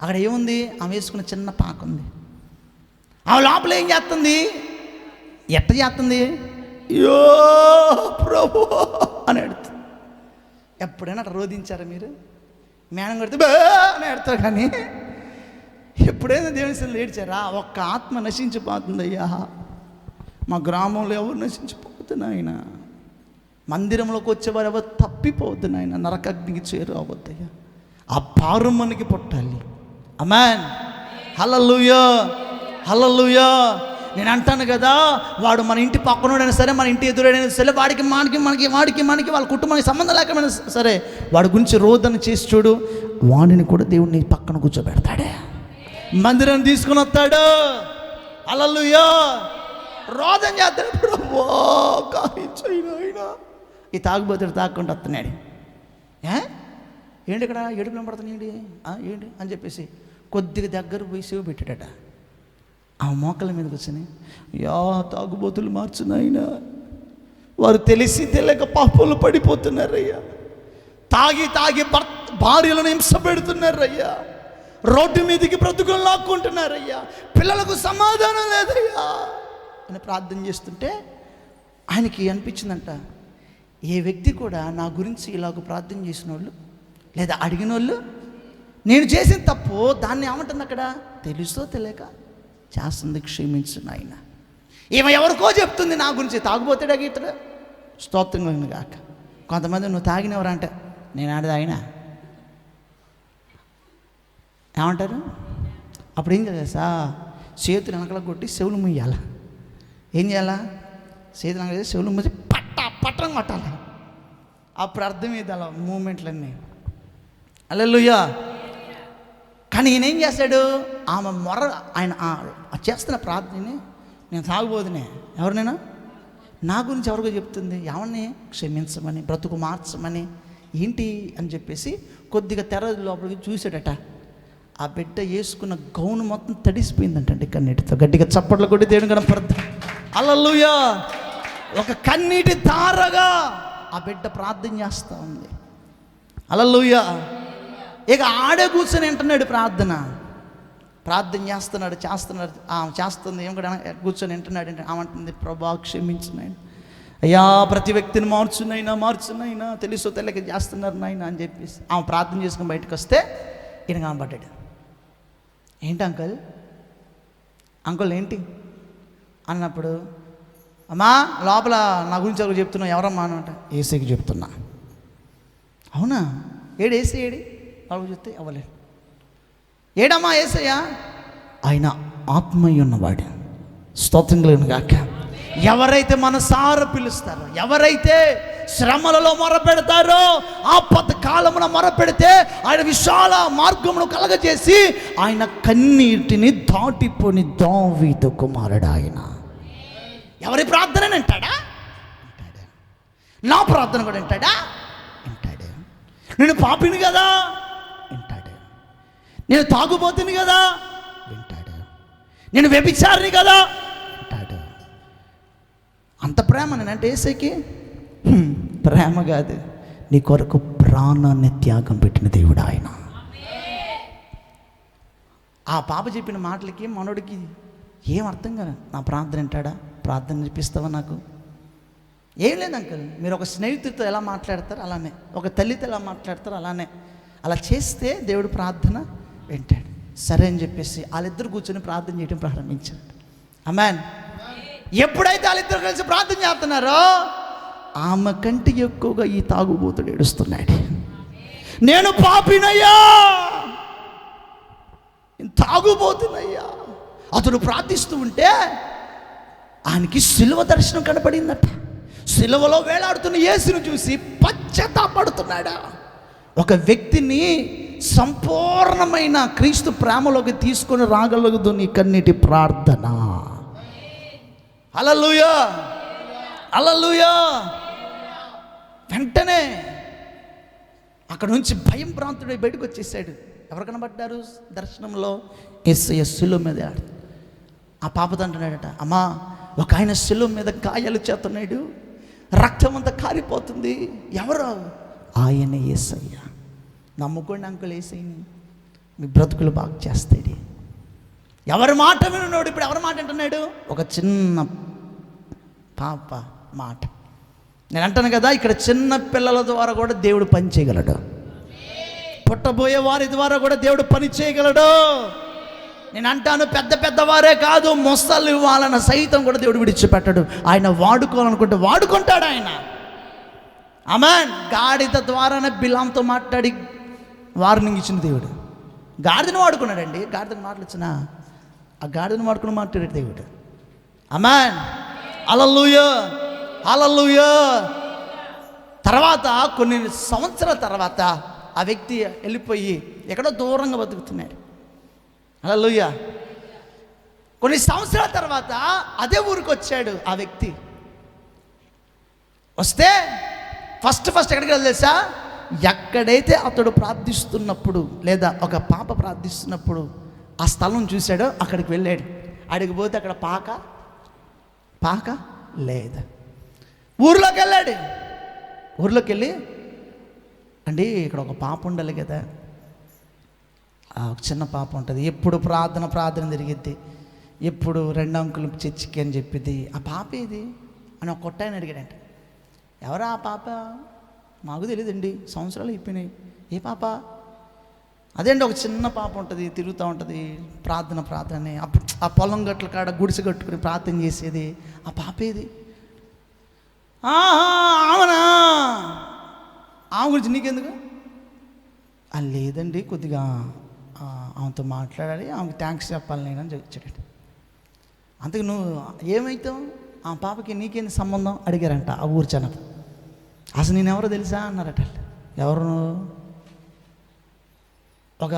అక్కడ ఏముంది? ఆమె వేసుకున్న చిన్న పాక ఉంది. ఆమె లోపల ఏం చేస్తుంది? ఎట్ట చేస్తుంది? యో ప్రభు అని ఎడుతుంది. ఎప్పుడైనా అట్లా రోధించారా మీరు? మేడం కొడితే బే అని ఎడతారు, కానీ ఎప్పుడైనా దేవుని సన్నిధిలో ఏడ్చారా? ఒక్క ఆత్మ నశించిపోతుందయ్యా, మా గ్రామంలో ఎవరు నశించిపోతున్నాయన, మందిరంలోకి వచ్చేవారు ఎవరు తప్పిపోతున్నాయన, నరకాగ్నికి చేరవద్దయ్యా. ఆ భారం మనకి పుట్టాలి. ఆమేన్. హల్లెలూయా. హల్లెలూయా. నేను అంటాను కదా, వాడు మన ఇంటి పక్కనోడైనా సరే, మన ఇంటి ఎదురైనా సరే, వాడికి వాళ్ళ కుటుంబానికి సంబంధం లేకపోయినా సరే, వాడి గురించి రోదన చేసి చూడు, వాడిని కూడా దేవుడిని పక్కన కూర్చోబెడతాడే, మందిరాన్ని తీసుకుని వస్తాడు. హల్లెలూయా. రోదన చేస్తాడు, ప్రభువా కాహించైనా అయినా ఈ తాగుబోతుడు తాక్కుంటూ వస్తున్నాడు. ఏంటి ఇక్కడ ఏడుపు వినపడుతున్నాయి ఏంటి అని చెప్పేసి కొద్దిగా దగ్గర పోయి సేవ పెట్టాడట. ఆ మోకల మీద కూర్చొని, తాగుబోతులు మార్చునైనా, వారు తెలిసి తెలియక పాపంలో పడిపోతున్నారయ్యా, తాగి భార్యలను హింస పెడుతున్నారయ్యా, రోడ్డు మీదకి బ్రతుకులు లాక్కుంటున్నారయ్యా, పిల్లలకు సమాధానం లేదయ్యా అని ప్రార్థన చేస్తుంటే ఆయనకి అనిపించిందంట, ఏ వ్యక్తి కూడా నా గురించి ఇలాగ ప్రార్థన చేసిన వాళ్ళు లేదా అడిగిన వాళ్ళు, నేను చేసిన తప్పు దాన్ని ఏమంటుంది అక్కడ, తెలుసో తెలియక చేస్తుంది, క్షమించు నాయన. ఈమె ఎవరికో చెప్తుంది నా గురించి, తాగుపోతాడా గీతడు, స్తోత్రం కాక. కొంతమంది నువ్వు తాగినవరా అంటే, నేను ఆడది ఆయన ఏమంటారు, అప్పుడు ఏం చేసా, చేతులు వెనకలకు కొట్టి చెవులు ముయ్యాల. ఏం చేయాలా, చేతులు వెనక చెవులు ముచ్చి పట్టం కొట్టాలి. అప్పుడు అర్థమయ్యేది అలా మూమెంట్లన్నీ. హల్లెలూయా. కానీ ఈయన ఏం చేస్తాడు, ఆమె ఆయన చేస్తున్న ప్రార్థనని, నేను తాగుబోతునే, ఎవరినైనా నా గురించి ఎవరికో చెప్తుంది, ఎవరిని క్షమించమని, బ్రతుకు మార్చమని, ఏంటి అని చెప్పేసి కొద్దిగా తెర లోపలికి చూసాడట. ఆ బిడ్డ వేసుకున్న గౌను మొత్తం తడిసిపోయిందంటండి కన్నీటితో. గట్టిగా చప్పట్లు కొట్టి దేవుని కనపడతాం. హల్లెలూయా. ఒక కన్నీటి ధారగా ఆ బిడ్డ ప్రార్థన చేస్తూ ఉంది. హల్లెలూయా. ఇక ఆడే కూర్చొని వింటున్నాడు, ప్రార్థన చేస్తున్నాడు. చేస్తుంది ఏం కూడా కూర్చొని వింటున్నాడు. ఆమంటుంది, ప్రభా క్షమించు నాయన, అయ్యా ప్రతి వ్యక్తిని మార్చునైనా తెలుసో తెలియక చేస్తున్నారు నాయన అని చెప్పేసి ఆమె ప్రార్థన చేసుకుని బయటకు వస్తే ఈయన కనబడ్డాడు. ఏంటి అంకుల్ ఏంటి అన్నప్పుడు, అమ్మా లోపల నా గురించి ఎవరు చెప్తున్నావు, ఎవరమ్మా అని అంటే, ఏసైకి చెప్తున్నా. అవునా, ఏసీ వాళ్ళు చెప్తే అవ్వలేదు. ఏడమ్మా ఏసయ్యా, ఆయన ఆత్మయ్య ఉన్నవాడు, స్తోత్రం కలుగును గాక. ఎవరైతే మనసారా పిలుస్తారో, ఎవరైతే శ్రమలలో మొరపెడతారో, ఆపద కాలమున మొరపెడితే ఆయన విశాల మార్గమును కలగజేసి ఆయన కన్నీటిని దాటిపోని దావీదు కుమారుడు ఆయన. ఎవరి ప్రార్థన వింటాడా? వింటాడు. నా ప్రార్థన కూడా వింటాడా? వింటాడు. నేను పాపిని కదా, వింటాడు. నేను తాగుబోతుని కదా, వింటాడు. నేను వ్యభిచారిని కదా, వింటాడు. అంత ప్రేమ నేనంటే ఏసైకి ప్రేమ కాదు, నీ కొరకు ప్రాణాన్ని త్యాగం పెట్టిన దేవుడు ఆయన. ఆ పాప చెప్పిన మాటలకి మనోడికి ఏం అర్థం కాదు. నా ప్రార్థన వింటాడా? ప్రార్థన నేర్పిస్తావా నాకు? ఏం లేదు అంకుల్, మీరు ఒక స్నేహితుడితో ఎలా మాట్లాడతారు అలానే, ఒక తల్లితో ఎలా మాట్లాడతారు అలానే, అలా చేస్తే దేవుడు ప్రార్థన వింటాడు. సరే అని చెప్పేసి వాళ్ళిద్దరు కూర్చొని ప్రార్థన చేయడం ప్రారంభించారు. ఆమేన్. ఎప్పుడైతే వాళ్ళిద్దరు కలిసి ప్రార్థన చేస్తున్నారో ఆమె కంటే ఎక్కువగా ఈ తాగుబోతుడు ఏడుస్తున్నాడు. నేను పాపినయ్యా, తాగుబోతున్నయ్యా. అతడు ప్రార్థిస్తూ ఉంటే ఆయనకి సిలువ దర్శనం కనపడిందట. సిలువలో వేలాడుతున్న యేసును చూసి పశ్చాత్తాపడుతున్నాడు. ఒక వ్యక్తిని సంపూర్ణమైన క్రీస్తు ప్రేమలోకి తీసుకొని రాగలగదు నీ కన్నీటి ప్రార్థన. హల్లెలూయా, హల్లెలూయా. వెంటనే అక్కడ నుంచి భయం భ్రాంతుడై బయటకు వచ్చేసాడు. ఎవరు కనబడ్డారు దర్శనంలో? యేసయ్య శిలువ మీద. ఆ పాపతో అంటున్నాడట, అమ్మా ఒక ఆయన శిలువ మీద గాయాలు చేస్తున్నాడు, రక్తం అంతా కారిపోతుంది. ఎవరు? ఆయన యేసయ్య. నమ్ముకోండి అంకుల్ యేసయ్యని, మీ బ్రతుకులు బాగు చేస్తాడు. ఎవరి మాట విన్నాడు? ఇప్పుడు ఎవరి మాట అంటున్నాడు? ఒక చిన్న పాప మాట. నేను అంటాను కదా, ఇక్కడ చిన్న పిల్లల ద్వారా కూడా దేవుడు పని చేయగలడు. పుట్టబోయే వారి ద్వారా కూడా దేవుడు పని చేయగలడు. నేను అంటాను, పెద్ద పెద్దవారే కాదు, మొసలు ఇవ్వాలన్న సైతం కూడా దేవుడు విడిచిపెట్టడు. ఆయన వాడుకోవాలనుకుంటే వాడుకుంటాడు ఆయన. ఆమేన్. గాడిద ద్వారానే బిలాంతో మాట్లాడి వార్నింగ్ ఇచ్చిన దేవుడు. గాడిదను వాడుకున్నాడండి. గాడిదను మాటలు ఇచ్చిన ఆ గాడిదను వాడుకుని మాట్లాడాడు దేవుడు. ఆమేన్. హల్లెలూయా, హల్లెలూయా. తర్వాత కొన్ని సంవత్సరాల తర్వాత ఆ వ్యక్తి వెళ్ళిపోయి ఎక్కడో దూరంగా బతుకుతున్నాడు. హల్లెలూయా. కొన్ని సంవత్సరాల తర్వాత అదే ఊరికి వచ్చాడు ఆ వ్యక్తి. వస్తే ఫస్ట్ ఎక్కడికి వెళ్ళి తెలుసా? ఎక్కడైతే అతడు ప్రార్థిస్తున్నప్పుడు లేదా ఒక పాప ప్రార్థిస్తున్నప్పుడు ఆ స్థలం చూశాడో అక్కడికి వెళ్ళాడు. అడిగి పోతే అక్కడ పాక లేదు. ఊర్లోకి వెళ్ళాడు. ఊర్లోకి వెళ్ళి, అండి ఇక్కడ ఒక పాప ఉండాలి కదా, ఒక చిన్న పాప ఉంటుంది, ఎప్పుడు ప్రార్థన తిరిగిద్ది, ఎప్పుడు 2 అంకులు చర్చికి అని చెప్పిద్ది, ఆ పాప ఏది అని ఒక కొట్టాయని అడిగాడంట. ఎవరా ఆ పాప? మాకు తెలియదండి, సంవత్సరాలు అయిపోయినాయి. ఏ పాప? అదేంటి ఒక చిన్న పాప ఉంటుంది, తిరుగుతూ ఉంటుంది, ప్రార్థన అప్పుడు ఆ పొలం గట్ల కాడ గుడిసె కట్టుకుని ప్రార్థన చేసేది, ఆ పాప ఏది? ఆమెనా? ఆమె గురించి నీకెందుకు? లేదండి, కొద్దిగా ఆమెతో మాట్లాడాలి, ఆమెకి థ్యాంక్స్ చెప్పాలి నేను అని చెప్పాడు. అంతకు నువ్వు ఏమవుతావు? ఆ పాపకి నీకేంది సంబంధం అడిగారంట ఆ ఊరు జనం. అసలు నేనెవరో తెలుసా అన్నారట. ఎవరు? ఒక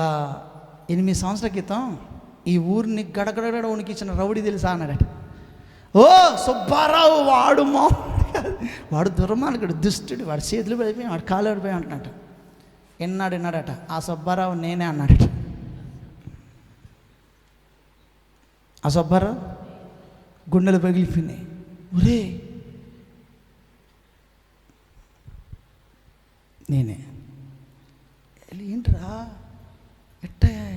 8 సంవత్సరాల క్రితం ఈ ఊరిని గడగడ ఉనికిచ్చిన రౌడీ తెలుసా అన్నాడట. ఓ సుబ్బారావు, వాడు దుర్మార్గుడు, దుష్టుడు, వాడు చేతులు పడిపోయి, వాడు కాలు పడిపోయి అంటున్నట. విన్నాడట. ఆ సుబ్బారావు నేనే అన్నాడట. ఆ సుబ్బారావు గుండెలు పగిలిపోయినాయి. ఒరే నేనే. ఏంట్రా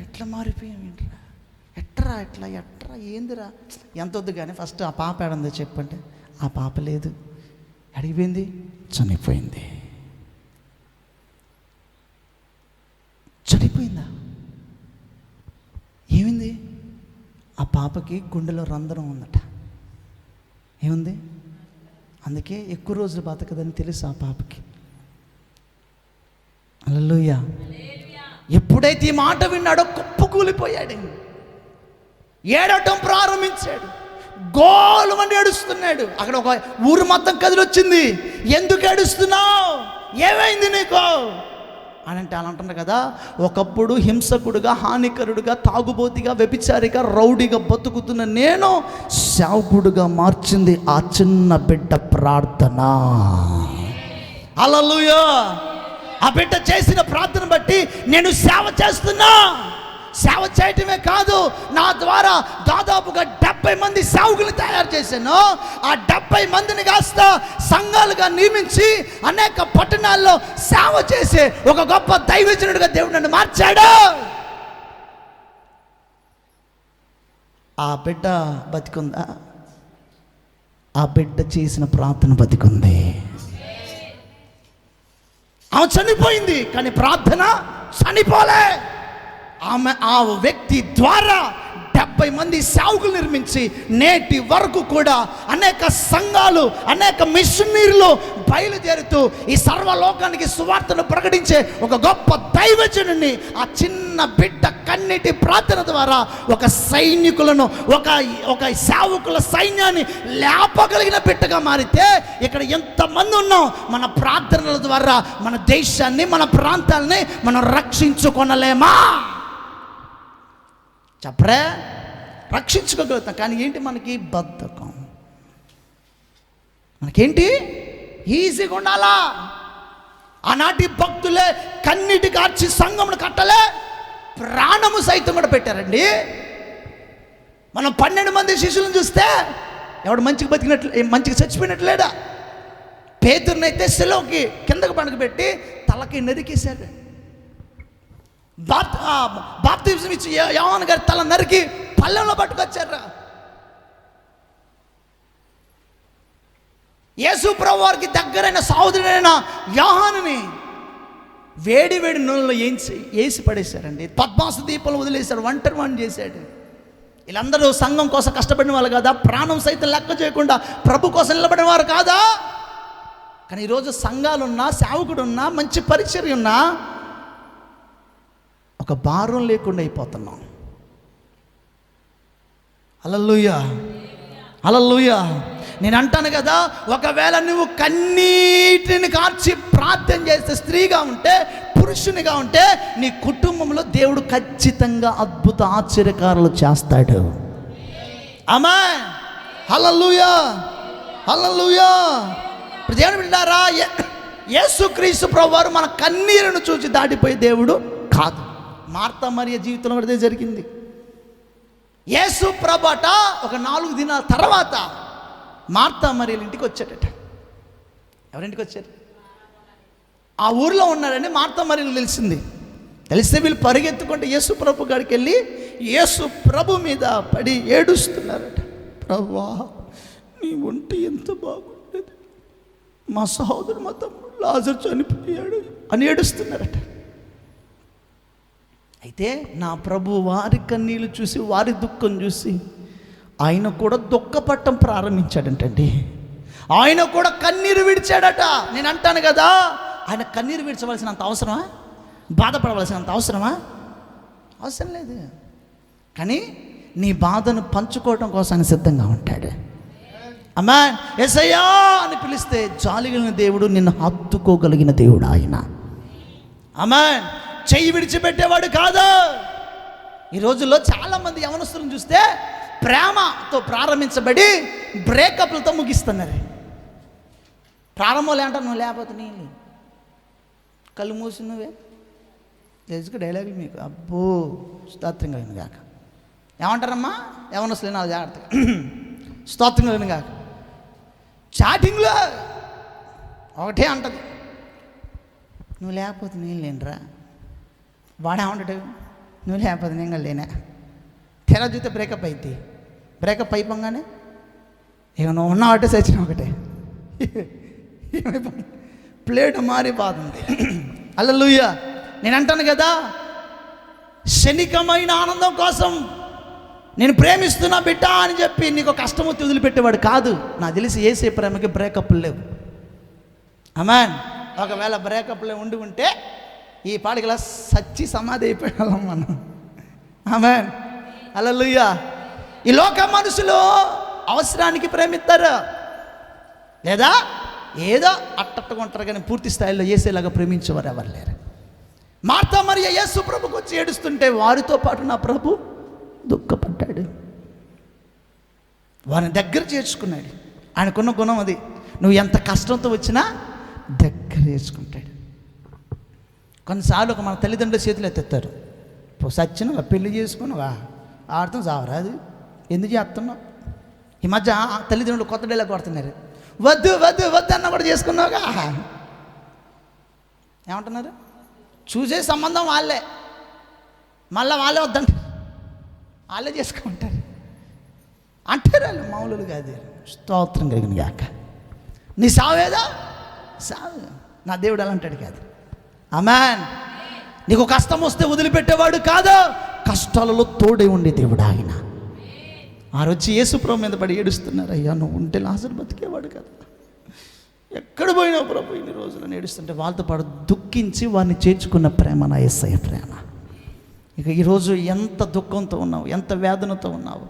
ఎట్లా మారిపోయాం? ఏంట్రా ఎట్రా ఏందిరా? ఎంత వద్దు కానీ ఫస్ట్ ఆ పాప ఏడందో చెప్పంటే, ఆ పాప లేదు. అడిగిపోయింది, చనిపోయిందా? ఏమైంది? ఆ పాపకి గుండెలో రంధ్రం ఉందట. ఏముంది? అందుకే ఎక్కువ రోజులు బతకదని తెలుసు ఆ పాపకి. హల్లెలూయా. ఎప్పుడైతే ఈ మాట విన్నాడో కుప్పకూలిపోయాడు, ఏడటం ప్రారంభించాడు, గోలు మండి ఏడుస్తున్నాడు. అక్కడ ఒక ఊరు మొత్తం కదిలొచ్చింది. ఎందుకు ఏడుస్తున్నావు? ఏమైంది నీకు అని అంటే అలా అంటున్నారు కదా. ఒకప్పుడు హింసకుడుగా, హానికరుడుగా, తాగుబోతిగా, వ్యభిచారిగా, రౌడీగా బతుకుతున్న నేను సేవకుడుగా మార్చింది ఆ చిన్న బిడ్డ ప్రార్థన. హల్లెలూయా. ఆ బిడ్డ చేసిన ప్రార్థన బట్టి నేను సేవ చేస్తున్నా. సేవ చేయటమే కాదు, నా ద్వారా దాదాపుగా 70 మంది సేవకులు తయారు చేశాను. ఆ 70 మందిని కాస్త సంఘాలుగా నియమించి అనేక పట్టణాల్లో సేవ చేసే ఒక గొప్ప దైవజనుడిగా దేవుడు నన్ను మార్చాడు. ఆ బిడ్డ బతికుందా? ఆ బిడ్డ చేసిన ప్రార్థన బతికుంది. ఆమె చనిపోయింది కానీ ప్రార్థన చనిపోలే. ఆ వ్యక్తి ద్వారా 70 మంది సేవకులు నిర్మించి నేటి వరకు కూడా అనేక సంఘాలు, అనేక మిషనరీలు బయలుదేరుతూ ఈ సర్వలోకానికి సువార్తను ప్రకటించే ఒక గొప్ప దైవజనుని ఆ చిన్న బిడ్డ కన్నిటి ప్రార్థన ద్వారా ఒక సైనికులను, ఒక సేవకుల సైన్యాన్ని లేపగలిగిన బిడ్డగా మారితే ఇక్కడ ఎంతమంది ఉన్నాం? మన ప్రార్థనల ద్వారా మన దేశాన్ని, మన ప్రాంతాలని మనం రక్షించుకొనలేమా? చెప్పరే, రక్షించుకోగలుగుతాం. కానీ ఏంటి మనకి? బద్ధకం. మనకేంటి? ఈజీగా ఉండాలా. ఆనాటి భక్తులే కన్నీటి కార్చి సంఘమును కట్టలే, ప్రాణము సైతం కూడా పెట్టారండి. మనం 12 మంది శిష్యులను చూస్తే ఎవడు మంచిగా బతికినట్లు, మంచిగా చచ్చిపోయినట్లేడా? పేతురునైతే శిలువకి కిందకు పడకబెట్టి తలకి నరికేశాడు. బాప్తిజం ఇచ్చి యోహాను గారి తల నరికి పల్లెంలో పట్టుకొచ్చారా. యేసు ప్రభు వారికి దగ్గరైన సహోదరుడైన యోహానుని వేడి నూనెలో వేసి పడేశారండి. పద్మాసు దీపంలో వదిలేశాడు, ఒంటరి వాడిని చేశాడు. వీళ్ళందరూ సంఘం కోసం కష్టపడిన వాళ్ళు కాదా? ప్రాణం సైతం లెక్క చేయకుండా ప్రభు కోసం నిలబడిన వారు కాదా? కానీ ఈరోజు సంఘాలున్నా, సేవకుడున్నా, మంచి పరిచర్య ఉన్నా ఒక భారం లేకుండా అయిపోతున్నాం. హల్లెలూయా, హల్లెలూయా. నేను అంటాను కదా, ఒకవేళ నువ్వు కన్నీటిని కార్చి ప్రార్థన చేస్తే, స్త్రీగా ఉంటే, పురుషునిగా ఉంటే, నీ కుటుంబంలో దేవుడు ఖచ్చితంగా అద్భుత ఆశ్చర్యకారాలు చేస్తాడు. ఆమేన్. హల్లెలూయా, హల్లెలూయా. ఇప్పుడు దేవుని బిడ్డలారా, యేసుక్రీస్తు ప్రభువారు మన కన్నీరును చూసి దాటిపోయే దేవుడు కాదు. మార్తా మరియ జీవితంలో అదే జరిగింది. యేసు ప్రభుట ఒక 4 దినాల తర్వాత మార్తా మరియ ఇంటికి వచ్చాడట. ఎవరింటికి వచ్చారు? ఆ ఊరిలో ఉన్నారని మార్తా మరియకు తెలిసింది. తెలిస్తే వీళ్ళు పరిగెత్తుకుంటే యేసు ప్రభు గారికి వెళ్ళి యేసు ప్రభు మీద పడి ఏడుస్తున్నారట. ప్రభువా, నీ ఒంటి ఎంత బాగుండేది, మా సహోదరు మా తమ్ముడు లాజరు చనిపోయాడు అని ఏడుస్తున్నారట. అయితే నా ప్రభు వారి కన్నీళ్ళు చూసి, వారి దుఃఖం చూసి ఆయన కూడా దుఃఖపట్టం ప్రారంభించాడంటండి. ఆయన కూడా కన్నీరు విడిచాడట. నేను అంటాను కదా, ఆయన కన్నీరు విడిచవలసినంత అవసరమా? బాధపడవలసినంత అవసరమా? అవసరం లేదు. కానీ నీ బాధను పంచుకోవడం కోసం ఆయన సిద్ధంగా ఉంటాడు. ఆమేన్. యేసయ్యా అని పిలిస్తే జాలిగలిగిన దేవుడు, నిన్ను హత్తుకోగలిగిన దేవుడు ఆయన. ఆమేన్. చెయ్యి విడిచిపెట్టేవాడు కాదు. ఈ రోజుల్లో చాలామంది యవనస్తులను చూస్తే ప్రేమతో ప్రారంభించబడి బ్రేకప్లతో ముగిస్తున్నారు. ప్రారంభంలో అంటారు, నువ్వు లేకపోతే నేను, కళ్ళు మూసి నువ్వే, తెలుసుకు డైలాగులు మీకు. అబ్బో, స్తోత్రం కలిగిన కాక. ఏమంటారమ్మా యవనస్తులు? నాకు జాగ్రత్తగా స్తోత్రం కలిగిన కాక. చాటింగ్లో ఒకటే అంటది, నువ్వు లేకపోతే నేను లేనురా. వాడేమంటాడు, నువ్వు లేకపోతే నేను లేనా. తెర చూస్తే బ్రేకప్ అయింది. బ్రేకప్ అయిపోగానే ఇక నువ్వు ఉన్న ఒకటే సచిన ఒకటే ప్లేట్ మారిపోతుంది. హల్లెలూయా. నేను అంటాను కదా, క్షణికమైన ఆనందం కోసం నేను ప్రేమిస్తున్నా బిడ్డ అని చెప్పి నీకు కష్టం వచ్చి వదిలిపెట్టేవాడు కాదు. నాకు తెలిసి యేసే ప్రేమకి బ్రేకప్లు లేవు. ఆమేన్. ఒకవేళ బ్రేకప్లో ఉంటే ఈ పాడికిలా సచ్చి సమాధి అయిపోయాం మనం. ఆమేన్. హల్లెలూయా. ఈ లోక మనుషులు అవసరానికి ప్రేమిస్తారు, లేదా ఏదో అట్టట్టుగా ఉంటారు, కానీ పూర్తి స్థాయిలో యేసేలాగా ప్రేమించేవారు ఎవరు లేరు. మార్తా మరియ యేసు ప్రభుకు వచ్చి ఏడుస్తుంటే వారితో పాటు నా ప్రభు దుఃఖపడ్డాడు. వారిని దగ్గర చేర్చుకున్నాడు. ఆయనకున్న గుణం అది. నువ్వు ఎంత కష్టంతో వచ్చినా దగ్గర చేర్చుకుంటాడు. కొన్నిసార్లు ఒక మన తల్లిదండ్రుల చేతులు ఎత్తుతారు. సచ్చినవా, పెళ్లి చేసుకున్నావా, ఆడతాం చావరాదు, ఎందుకు చేస్తున్నావు? ఈ మధ్య తల్లిదండ్రులు కొత్త డైలాగ్ కొడుతున్నారు, వద్దు వద్దు వద్దు అన్న కూడా చేసుకున్నావుగా. ఏమంటున్నారు? చూసే సంబంధం వాళ్ళే, మళ్ళీ వాళ్ళే వద్దంటారు, వాళ్ళే చేసుకుంటారు అంటారు. వాళ్ళు మామూలు కాదు. స్తోత్రం కలిగిన గాక. నీ సావేదా సావు. నా దేవుడు అలా అంటాడు కాదు. ఆమేన్. నీకు కష్టం వస్తే వదిలిపెట్టేవాడు కాదు, కష్టాలలో తోడే ఉండే దేవుడు ఆయన. వారు వచ్చి యేసు ప్రభు మీద పడి ఏడుస్తున్నారు, అయ్యా నువ్వు ఉంటే లాజరు బతికేవాడు కదా, ఎక్కడ పోయినావు ప్రభు ఇన్ని రోజులు ఏడుస్తుంటే వాళ్ళతో పాటు దుఃఖించి వారిని చేర్చుకున్న ప్రేమ నా యేసయ్య ప్రేమ. ఇక ఈరోజు ఎంత దుఃఖంతో ఉన్నావు, ఎంత వేదనతో ఉన్నావు,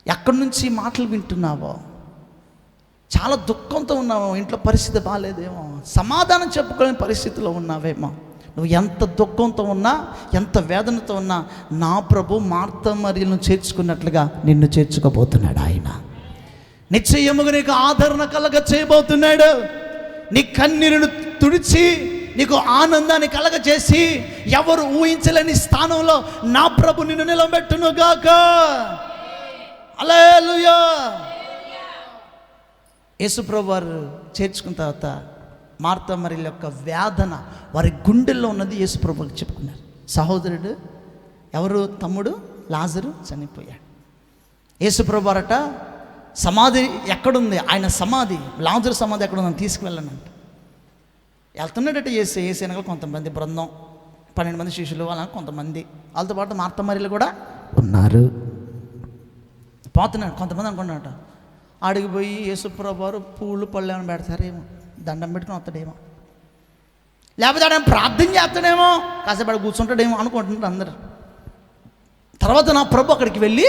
ఎక్కడి నుంచి మాటలు వింటున్నావో, చాలా దుఃఖంతో ఉన్నావు, ఇంట్లో పరిస్థితి బాగాలేదేమో, సమాధానం చెప్పుకోలేని పరిస్థితిలో ఉన్నావేమో, నువ్వు ఎంత దుఃఖంతో ఉన్నా, ఎంత వేదనతో ఉన్నా, నా ప్రభు మార్తా మరియలను చేర్చుకున్నట్లుగా నిన్ను చేర్చుకోబోతున్నాడు ఆయన. నిశ్చయముగా నీకు ఆదరణ కలగ చేయబోతున్నాడు. నీ కన్నీరును తుడిచి నీకు ఆనందాన్ని కలగజేసి ఎవరు ఊహించలేని స్థానంలో నా ప్రభు నిన్ను నిలబెట్టును గాక. హల్లెలూయా. యేసు ప్రభు వారు చేర్చుకున్న తర్వాత మార్తా మరియ యొక్క వేదన వారి గుండెల్లో ఉన్నది యేసు ప్రభువుకి చెప్పుకున్నారు. సహోదరుడు ఎవరు, తమ్ముడు లాజరు చనిపోయాడు. యేసు ప్రభు వారట సమాధి ఎక్కడుంది, ఆయన సమాధి, లాజరు సమాధి ఎక్కడుందని తీసుకువెళ్ళానంట. వెళ్తున్నాడట ఏసే వెనకాల కొంతమంది బృందం, 12 మంది శిష్యులు, అలా కొంతమంది, వాళ్ళతో పాటు మార్తా మరియలు కూడా ఉన్నారు. పోతున్నాడు. కొంతమంది అనుకున్నాడట ఆడికి పోయి యేసుప్రభు వారు పూలు పళ్ళు ఏమైనా పెడతారేమో, దండం పెట్టుకుని వస్తాడేమో, లేకపోతే ఆడ ప్రార్థన చేస్తాడేమో, కాసేపు ఆడ కూర్చుంటాడేమో అనుకుంటున్నారు అందరు. తర్వాత నా ప్రభు అక్కడికి వెళ్ళి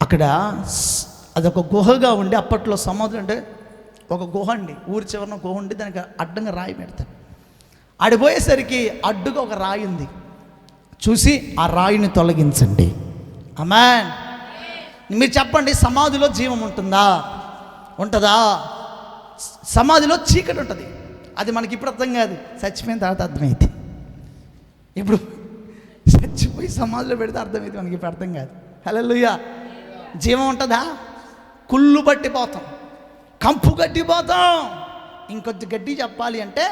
అక్కడ అదొక గుహగా ఉండి, అప్పట్లో సముద్రం అంటే ఒక గుహ అండి, ఊరి చివరన గుహ ఉండి దానికి అడ్డంగా రాయి పెడతారు. ఆడిపోయేసరికి అడ్డుగా ఒక రాయి ఉంది, చూసి ఆ రాయిని తొలగించండి. ఆమేన్. మీరు చెప్పండి, సమాధిలో జీవం ఉంటుందా? ఉంటుందా? సమాధిలో చీకటి ఉంటుంది. అది మనకి ఇప్పుడు అర్థం కాదు, చచ్చిపోయిన తర్వాత అర్థమైంది. ఇప్పుడు చచ్చిపోయి సమాధిలో పెడితే అర్థమైంది, మనకి ఇప్పుడు అర్థం కాదు. హల్లెలూయా. జీవం ఉంటుందా? కుళ్ళు పట్టిపోతాం, కంపు గట్టిపోతాం. ఇంకొంచెం గట్టి చెప్పాలి అంటే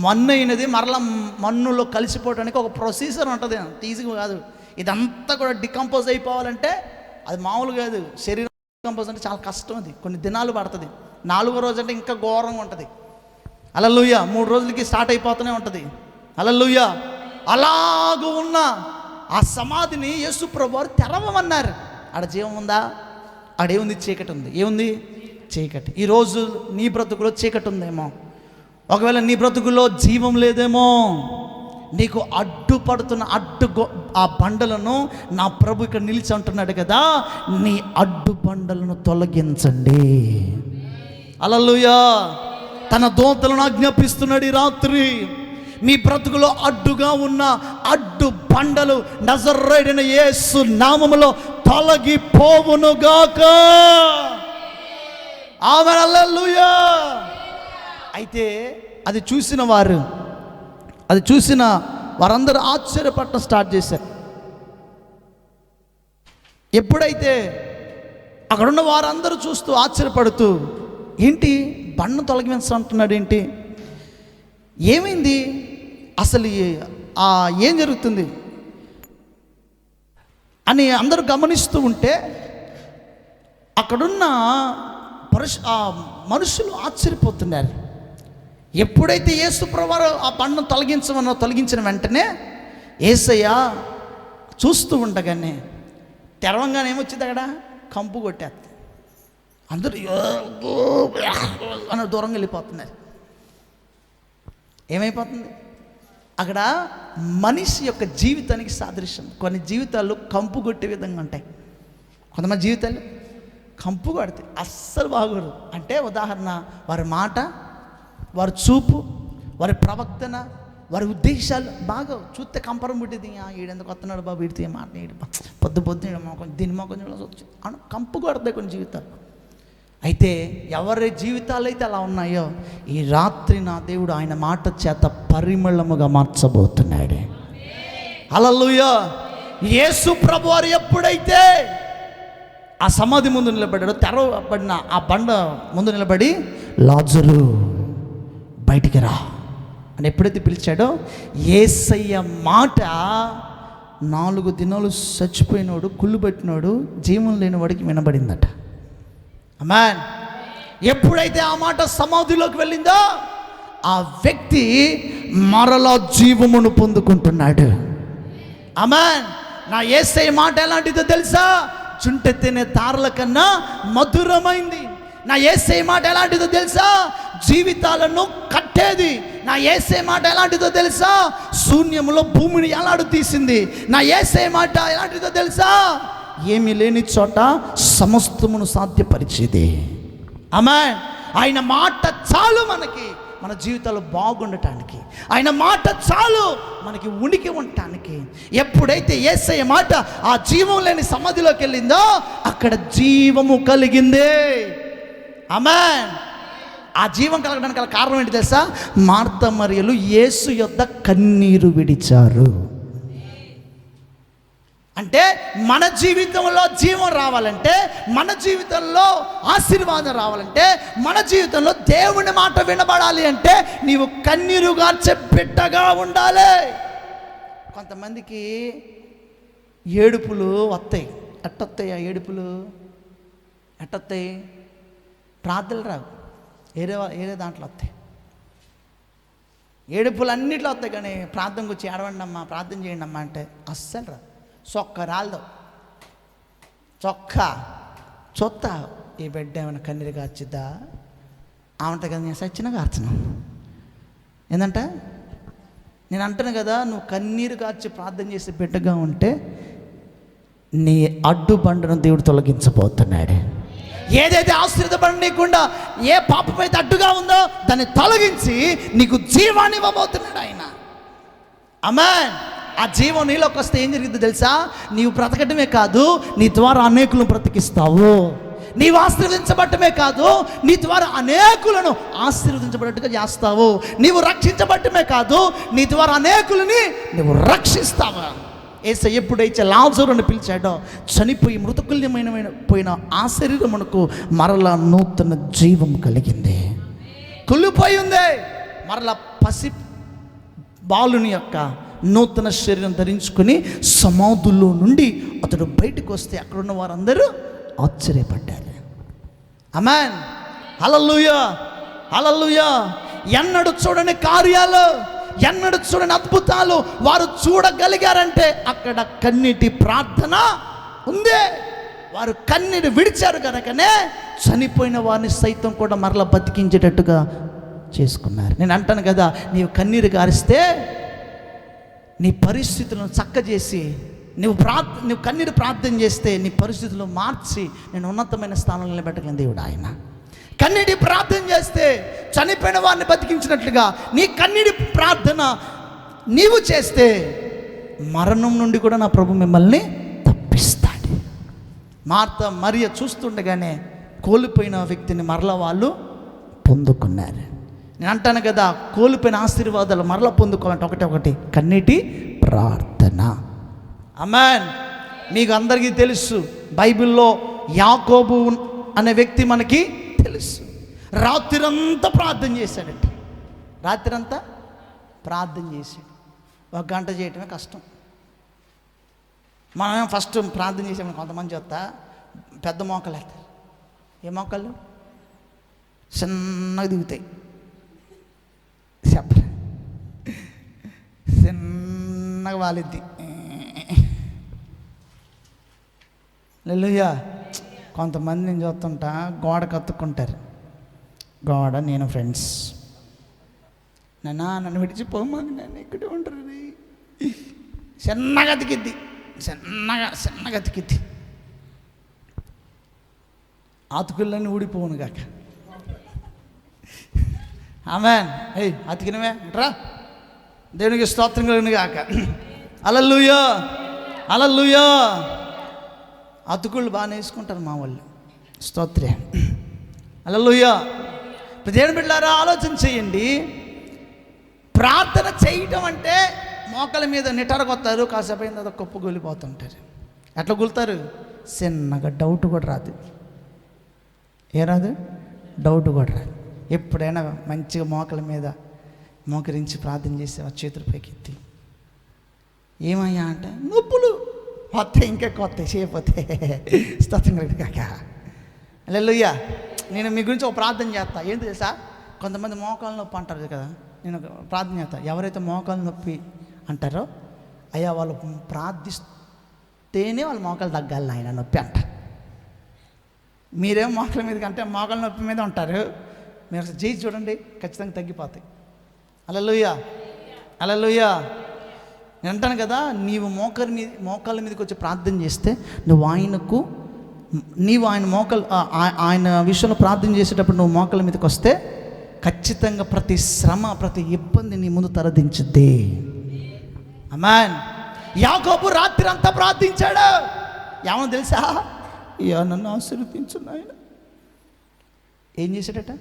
మన్ను అయినది మరలా మన్నులో కలిసిపోవడానికి ఒక ప్రొసీజర్ ఉంటుంది, ఈజీగా కాదు. ఇదంతా కూడా డికంపోజ్ అయిపోవాలంటే అది మామూలు కాదు. శరీరం డికంపోజ్ అంటే చాలా కష్టం, అది కొన్ని దినాలు పడుతుంది. 4వ రోజు అంటే ఇంకా ఘోరంగా ఉంటుంది. హల్లెలూయా. 3 రోజులకి స్టార్ట్ అయిపోతూనే ఉంటుంది. హల్లెలూయా. అలాగూ ఉన్న ఆ సమాధిని యేసు ప్రభువు వారు తెరవమన్నారు. ఆడ జీవం ఉందా? ఆడేముంది? చీకటి ఉంది. ఏముంది? చీకటి. ఈరోజు నీ బ్రతుకులో చీకటి ఉందేమో, ఒకవేళ నీ బ్రతుకులో జీవం లేదేమో, నీకు అడ్డుపడుతున్న ఆ బండలను నా ప్రభు ఇక్కడ నిలిచి అంటున్నాడు కదా, నీ అడ్డు బండలను తొలగించండి. హల్లెలూయా. తన దూతలను ఆజ్ఞాపిస్తున్నాడు ఈ రాత్రి. మీ బ్రతుకులో అడ్డుగా ఉన్న అడ్డు బండలు నజరేయుడైన యేసు నామములో తొలగిపోవునుగాక. ఆమేన్. హల్లెలూయా. అయితే అది చూసిన వారందరూ ఆశ్చర్యపడటం స్టార్ట్ చేశారు. ఎప్పుడైతే అక్కడున్న వారందరూ చూస్తూ ఆశ్చర్యపడుతూ, ఏంటి బండ తొలగించంటున్నాడు, ఏంటి, ఏమైంది అసలు, ఏం జరుగుతుంది అని అందరూ గమనిస్తూ ఉంటే అక్కడున్న మనుషులు ఆశ్చర్యపోతున్నారు. ఎప్పుడైతే యేసు ప్రభువు ఆ బండను తొలగించిన వెంటనే యేసయ్య చూస్తూ ఉండగానే తెరవంగానే ఏమొచ్చింది, అక్కడ కంపు కొట్టేస్తుంది. అందరూ అని దూరంగా వెళ్ళిపోతున్నారు. ఏమైపోతుంది అక్కడ? మనిషి యొక్క జీవితానికి సాదృశ్యం. కొన్ని జీవితాలు కంపు కొట్టే విధంగా ఉంటాయి, కొంతమంది జీవితాలు కంపు కొడతాయి, అస్సలు బాగోరు. అంటే ఉదాహరణ, వారి మాట, వారి చూపు, వారి ప్రవర్తన, వారి ఉద్దేశాలు బాగా చూస్తే కంపరం పుట్టింది. ఈడెందుకు వస్తున్నాడు బాబు, వీడితే మాట పొద్దు దీని మొక్క కంపు కొడతాయి కొన్ని జీవితాలు. అయితే ఎవరి జీవితాలు అయితే అలా ఉన్నాయో, ఈ రాత్రి నా దేవుడు ఆయన మాట చేత పరిమళముగా మార్చబోతున్నాడు. హల్లెలూయా. యేసు ప్రభువారు ఎప్పుడైతే ఆ సమాధి ముందు నిలబడ్డాడో, తెరవబడిన ఆ బండ ముందు నిలబడి, లాజరు బయటికి రా అని ఎప్పుడైతే పిలిచాడో, యేసయ్య మాట 4 దినాలు చచ్చిపోయినోడు, కుళ్ళు పెట్టినోడు, జీవం లేని వాడికి వినబడిందట. ఆమేన్. ఎప్పుడైతే ఆ మాట సమాధిలోకి వెళ్ళిందో, ఆ వ్యక్తి మరలా జీవమును పొందుకుంటున్నాడు. ఆమేన్. నా యేసయ్య మాట ఎలాంటిదో తెలుసా? చుంటెత్తినే తారల కన్నా మధురమైంది. నా యేసయ్య మాట ఎలాంటిదో తెలుసా? జీవితాలను కట్టేది. నా యేసయ్య మాట ఎలాంటిదో తెలుసా? శూన్యంలో భూమిని ఎలాడు తీసింది. నా యేసయ్య మాట ఎలాంటిదో తెలుసా? ఏమీ లేని చోట సమస్తమును సాధ్యపరిచేది. ఆమేన్. ఆయన మాట చాలు మనకి, మన జీవితాలు బాగుండటానికి. ఆయన మాట చాలు మనకి ఉనికి ఉండటానికి. ఎప్పుడైతే యేసయ్య మాట ఆ జీవం లేని సమాధిలోకి వెళ్ళిందో, అక్కడ జీవము కలిగింది. ఆమేన్. ఆ జీవం కలగడానికి గల కారణం ఏంటి తెలుసా? మార్త మరియలు యేసు యొద్ద కన్నీరు విడిచారు. అంటే మన జీవితంలో జీవం రావాలంటే, మన జీవితంలో ఆశీర్వాదం రావాలంటే, మన జీవితంలో దేవుని మాట వినబడాలి అంటే, నీవు కన్నీరు గార్చే బిడ్డగా ఉండాలి. కొంతమందికి ఏడుపులు వస్తాయి. ఎట్టొస్తాయి ఆ ఏడుపులు? ఎట్టొస్తాయి? ప్రార్థనలు రావు, ఏరే దాంట్లో వస్తాయి. ఏడుపులు అన్నిట్లో వస్తాయి, కానీ ప్రార్థనకు వచ్చి ఏడవండి అమ్మా, ప్రార్థన చేయండి అమ్మా అంటే అస్సలు రాదు. చొక్క రాలదు, చొత్త ఈ బిడ్డ ఏమైనా కన్నీరు కార్చిద్దా? ఆమెట కదా, నేను సచ్చినా కార్చను. ఏంటంటే నేను అంటాను కదా, నువ్వు కన్నీరు కార్చి ప్రార్థన చేసే బిడ్డగా ఉంటే నీ అడ్డుబండను దేవుడు తొలగించబోతున్నాడు. ఏదైతే ఆశీర్వదించబడనీయకుండా ఏ పాపమైతే అడ్డుగా ఉందో దాన్ని తొలగించి నీకు జీవాన్ని ఇవ్వబోతున్నాడు ఆయన. ఆమేన్. ఆ జీవం నీలోకి వస్తే ఏం జరిగిందో తెలుసా? నీవు బ్రతకటమే కాదు, నీ ద్వారా అనేకులను బ్రతికిస్తావు. నీవు ఆశీర్వదించబడటమే కాదు, నీ ద్వారా అనేకులను ఆశీర్వదించబడట్టుగా చేస్తావు. నీవు రక్షించబడటమే కాదు, నీ ద్వారా అనేకులని నువ్వు రక్షిస్తావు. యేసయ్య ఎప్పుడైతే లాజరుని పిలిచాడో, చనిపోయి మృతకుల్యమైన పోయిన ఆ శరీరమునకు మరలా నూతన జీవం కలిగింది. కుళ్ళిపోయి ఉంది, మరలా పసి బాలుని యొక్క నూతన శరీరం ధరించుకుని సమాధుల్లో నుండి అతడు బయటకు వస్తే అక్కడున్న వారందరూ ఆశ్చర్యపడ్డారు. ఆమేన్. హల్లెలూయా, హల్లెలూయా. ఎన్నడూ చూడని కార్యాలు, ఎన్నడూ చూడని అద్భుతాలు వారు చూడగలిగారంటే అక్కడ కన్నీటి ప్రార్థన ఉంది. వారు కన్నీరు విడిచారు కనుకనే చనిపోయిన వారిని సైతం కూడా మరలా బతికించేటట్టుగా చేసుకున్నారు. నేను అంటాను కదా, నీవు కన్నీరు గారిస్తే నీ పరిస్థితులను చక్కజేసి నువ్వు కన్నీరు ప్రార్థన చేస్తే నీ పరిస్థితులు మార్చి నేను ఉన్నతమైన స్థానంలో నిలబెట్టగలిగిన దేవుడు ఆయన. కన్నీటి ప్రార్థన చేస్తే చనిపోయిన వారిని బతికించినట్లుగా నీ కన్నీటి ప్రార్థన నీవు చేస్తే మరణం నుండి కూడా నా ప్రభు మిమ్మల్ని తప్పిస్తాడు. మార్త మరియ చూస్తుండగానే కోల్పోయిన వ్యక్తిని మరలా వాళ్ళు పొందుకున్నారు. నేను అంటాను కదా, కోల్పోయిన ఆశీర్వాదాలు మరలా పొందుకోవాలంటే ఒకటి కన్నీటి ప్రార్థన. ఆమేన్. మీకు అందరికీ తెలుసు, బైబిల్లో యాకోబు అనే వ్యక్తి మనకి తెలుసు. రాత్రంతా ప్రార్థన చేశాడంట. రాత్రంతా ప్రార్థన చేశాడు. 1 గంట చేయటమే కష్టం. మనం ఫస్ట్ ప్రార్థన చేసామని కొంతమంది చెప్తా పెద్ద మోకాలు వేస్తారు. ఏ మోకాళ్ళు చిన్నగా దిగుతాయి, చెప్ప చిన్నగా వాలిద్ది. హల్లెలూయా. కొంతమంది నేను చూస్తుంటా గోడ కత్తుక్కుంటారు. గోడ నేను ఫ్రెండ్స్ నన్ను విడిచిపోమని నన్ను ఇక్కడే ఉంటారు. చిన్నగా అతికిద్ది, చిన్నగా అతికిద్ది. అతుకులన్నీ ఊడిపోవును కాక. ఆమేన్. అతికినవే రా, దేవునికి స్తోత్రం కలిగిన కాక. హల్లెలూయా, హల్లెలూయా. అతుకుళ్ళు బాగానే వేసుకుంటారు మా వాళ్ళు. స్తోత్రే, హల్లెలూయా. దేవుని బిడ్డలారా, ఆలోచన చేయండి. ప్రార్థన చేయటం అంటే మోకాల మీద నిటరగొత్తారు, కాసేపు అయిన తర్వాత కుప్ప కూలిపోతుంటారు. ఎట్లా కూలుతారు? చిన్నగా డౌట్ కూడా రాదు. ఏ రాదు? డౌట్ కూడా రాదు. ఎప్పుడైనా మంచిగా మోకాల మీద మోకరించి ప్రార్థన చేసి ఆ చేతులు పైకెత్తి ఏమయ్యా అంటే నొప్పులు కొత్త ఇంకా కొత్త చేయకపోతే స్తోత్రం కాక. హల్లెలూయా. నేను మీ గురించి ఒక ప్రార్థన చేస్తా. ఏంటి తెలుసా? కొంతమంది మోకాలు నొప్పి అంటారు కదా, నేను ప్రార్థన చేస్తా. ఎవరైతే మోకాలు నొప్పి అంటారో అయ్యా వాళ్ళు ప్రార్థిస్తేనే వాళ్ళ మోకాలు తగ్గాలి ఆయన నొప్పి అంట. మీరేం మోకాల మీద కంటే మోకాల నొప్పి మీద ఉంటారు. మీరు ఒకసారి చేసి చూడండి, ఖచ్చితంగా తగ్గిపోతాయి. హల్లెలూయా, హల్లెలూయా. నేను అంటాను కదా, నీవు మోకాళ్ళ మీదకి వచ్చి ప్రార్థన చేస్తే నీవు ఆయన విషయంలో ప్రార్థన చేసేటప్పుడు నువ్వు మోకాళ్ళ మీదకి వస్తే ఖచ్చితంగా ప్రతి శ్రమ, ప్రతి ఇబ్బంది నీ ముందు తరదించుద్ది. ఆమేన్. యాకోబు రాత్రి అంతా ప్రార్థించాడు. ఏమో తెలుసా? నన్ను ఆశీర్వదించు నాయన. ఏం చేశాడట?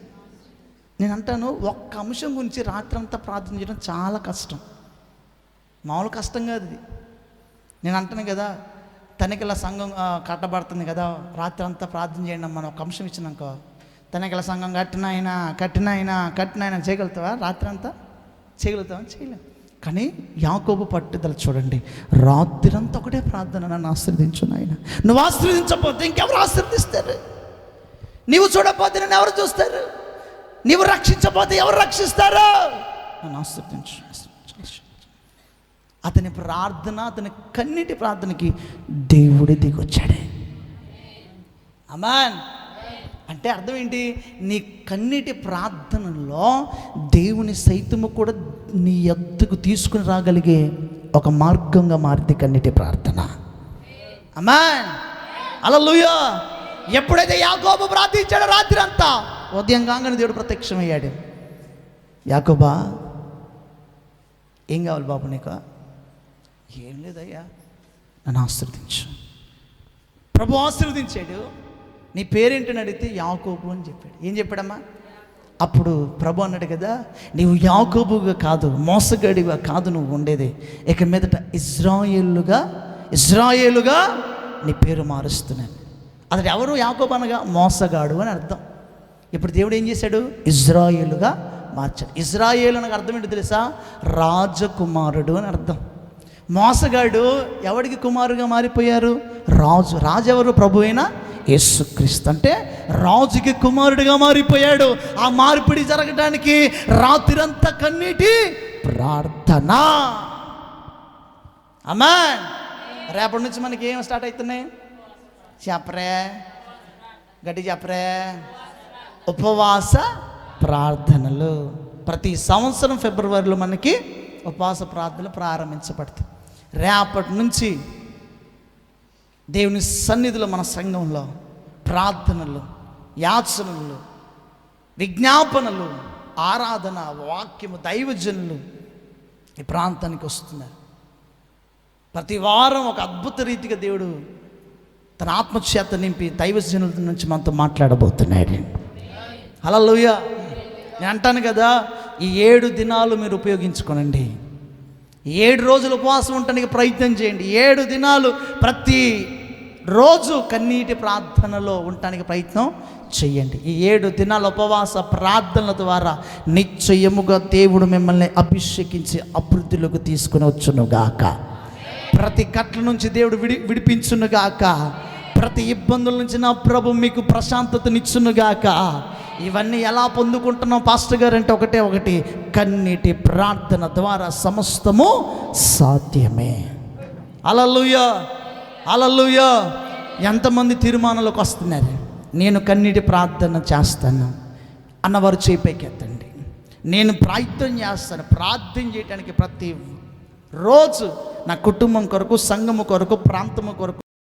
నేను అంటాను, ఒక్క అంశం గురించి రాత్రి అంతా ప్రార్థన చేయడం చాలా కష్టం. మామూలు కష్టం కాదు ఇది. నేను అంటాను కదా, తనిఖీల సంఘం కట్టబడుతుంది కదా, రాత్రి అంతా ప్రార్థన చేయండి మనం ఒక అంశం ఇచ్చినాక తనిఖీల సంఘం కట్టినైనా చేయగలుగుతావా? రాత్రి అంతా చేయగలుగుతావా? చేయలేవు. కానీ యాకోబు పట్టుదల చూడండి, రాత్రి అంతా ఒకటే ప్రార్థన, నన్ను ఆశీర్వదించు నాయన. నువ్వు ఆశీర్వదించకపోతే ఇంకెవరు ఆశీర్వదిస్తారు? నీవు చూడకపోతే నన్ను ఎవరు చూస్తారు? నీవు రక్షించకపోతే ఎవరు రక్షిస్తారు? నన్ను ఆశీర్వదించు. అతని ప్రార్థన, అతని కన్నీటి ప్రార్థనకి దేవుడే దిగొచ్చాడే. ఆమేన్. అంటే అర్థం ఏంటి? నీ కన్నీటి ప్రార్థనలో దేవుని సైతము కూడా నీ యొద్దకు తీసుకుని రాగలిగే ఒక మార్గంగా మారింది కన్నీటి ప్రార్థన. ఆమేన్, హల్లెలూయా. ఎప్పుడైతే యాకోబు ప్రార్థించాడో రాత్రి అంతా, ఉదయం కాగానే దేవుడు ప్రత్యక్షమయ్యాడు. యాకోబా, ఏం కావాలి బాబు నీకు? ఏం లేదయ్యా, నన్ను ఆశీర్వదించు. ప్రభు ఆశీర్వదించాడు. నీ పేరేంటని అడిగితే యాకోబు అని చెప్పాడు. ఏం చెప్పాడమ్మా? అప్పుడు ప్రభు అన్నాడు కదా, నీవు యాకోబుగా కాదు, మోసగాడిగా కాదు నువ్వు ఉండేది, ఇక మీదట ఇజ్రాయేలుగా నీ పేరు మారుస్తున్నాను. అతడు ఎవరు? యాకోబు అనగా మోసగాడు అని అర్థం. ఇప్పుడు దేవుడు ఏం చేశాడు? ఇజ్రాయేలుగా మార్చాడు. ఇజ్రాయేలు అనగా అర్థం ఏంటో తెలుసా? రాజకుమారుడు అని అర్థం. మోసగాడు ఎవడికి కుమారుగా మారిపోయారు? రాజు ఎవరు? ప్రభు అయిన యేసుక్రీస్తు. అంటే రాజుకి కుమారుడిగా మారిపోయాడు. ఆ మార్పిడి జరగడానికి రాత్రంతా కన్నీటి ప్రార్థన. ఆమేన్. రేపటి నుంచి మనకి ఏం స్టార్ట్ అవుతున్నాయి? చెప్పరే, గట్టి చెప్పరే. ఉపవాస ప్రార్థనలు. ప్రతి సంవత్సరం ఫిబ్రవరిలో మనకి ఉపవాస ప్రార్థనలు ప్రారంభించబడతాయి. రేపటి నుంచి దేవుని సన్నిధిలో మన సంఘంలో ప్రార్థనలు, యాచనలు, విజ్ఞాపనలు, ఆరాధన, వాక్యము, దైవజనులు ఈ ప్రాంతానికి వస్తున్నారు. ప్రతి వారం ఒక అద్భుత రీతిగా దేవుడు తన ఆత్మచేత నింపి దైవజనుల నుంచి మనతో మాట్లాడబోతున్నాడు. హల్లెలూయా. నేను అంటాను కదా, ఈ 7 దినాలు మీరు ఉపయోగించుకోనండి. 7 రోజులు ఉపవాసం ఉండడానికి ప్రయత్నం చేయండి. 7 దినాలు ప్రతి రోజు కన్నీటి ప్రార్థనలో ఉండటానికి ప్రయత్నం చేయండి. ఈ 7 దినాల ఉపవాస ప్రార్థనల ద్వారా నిశ్చయముగా దేవుడు మిమ్మల్ని అభిషేకించి అభివృద్ధిలోకి తీసుకుని వచ్చునుగాక. ప్రతి కట్ల నుంచి దేవుడు విడిపించునుగాక. ప్రతి ఇబ్బందుల నుంచి నా ప్రభు మీకు ప్రశాంతతనిచ్చునుగాక. ఇవన్నీ ఎలా పొందుకుంటున్నాం పాస్టర్ గారు అంటే ఒకటి, కన్నీటి ప్రార్థన ద్వారా సమస్తము సాధ్యమే. హల్లెలూయా, హల్లెలూయా. ఎంతమంది తీర్మానాలకు వస్తున్నారు? నేను కన్నీటి ప్రార్థన చేస్తాను అన్నవారు చేపైకెత్తండి. నేను ప్రయత్నం చేస్తాను ప్రార్థన చేయడానికి. ప్రతి రోజు నా కుటుంబం కొరకు, సంఘము కొరకు, ప్రాంతము కొరకు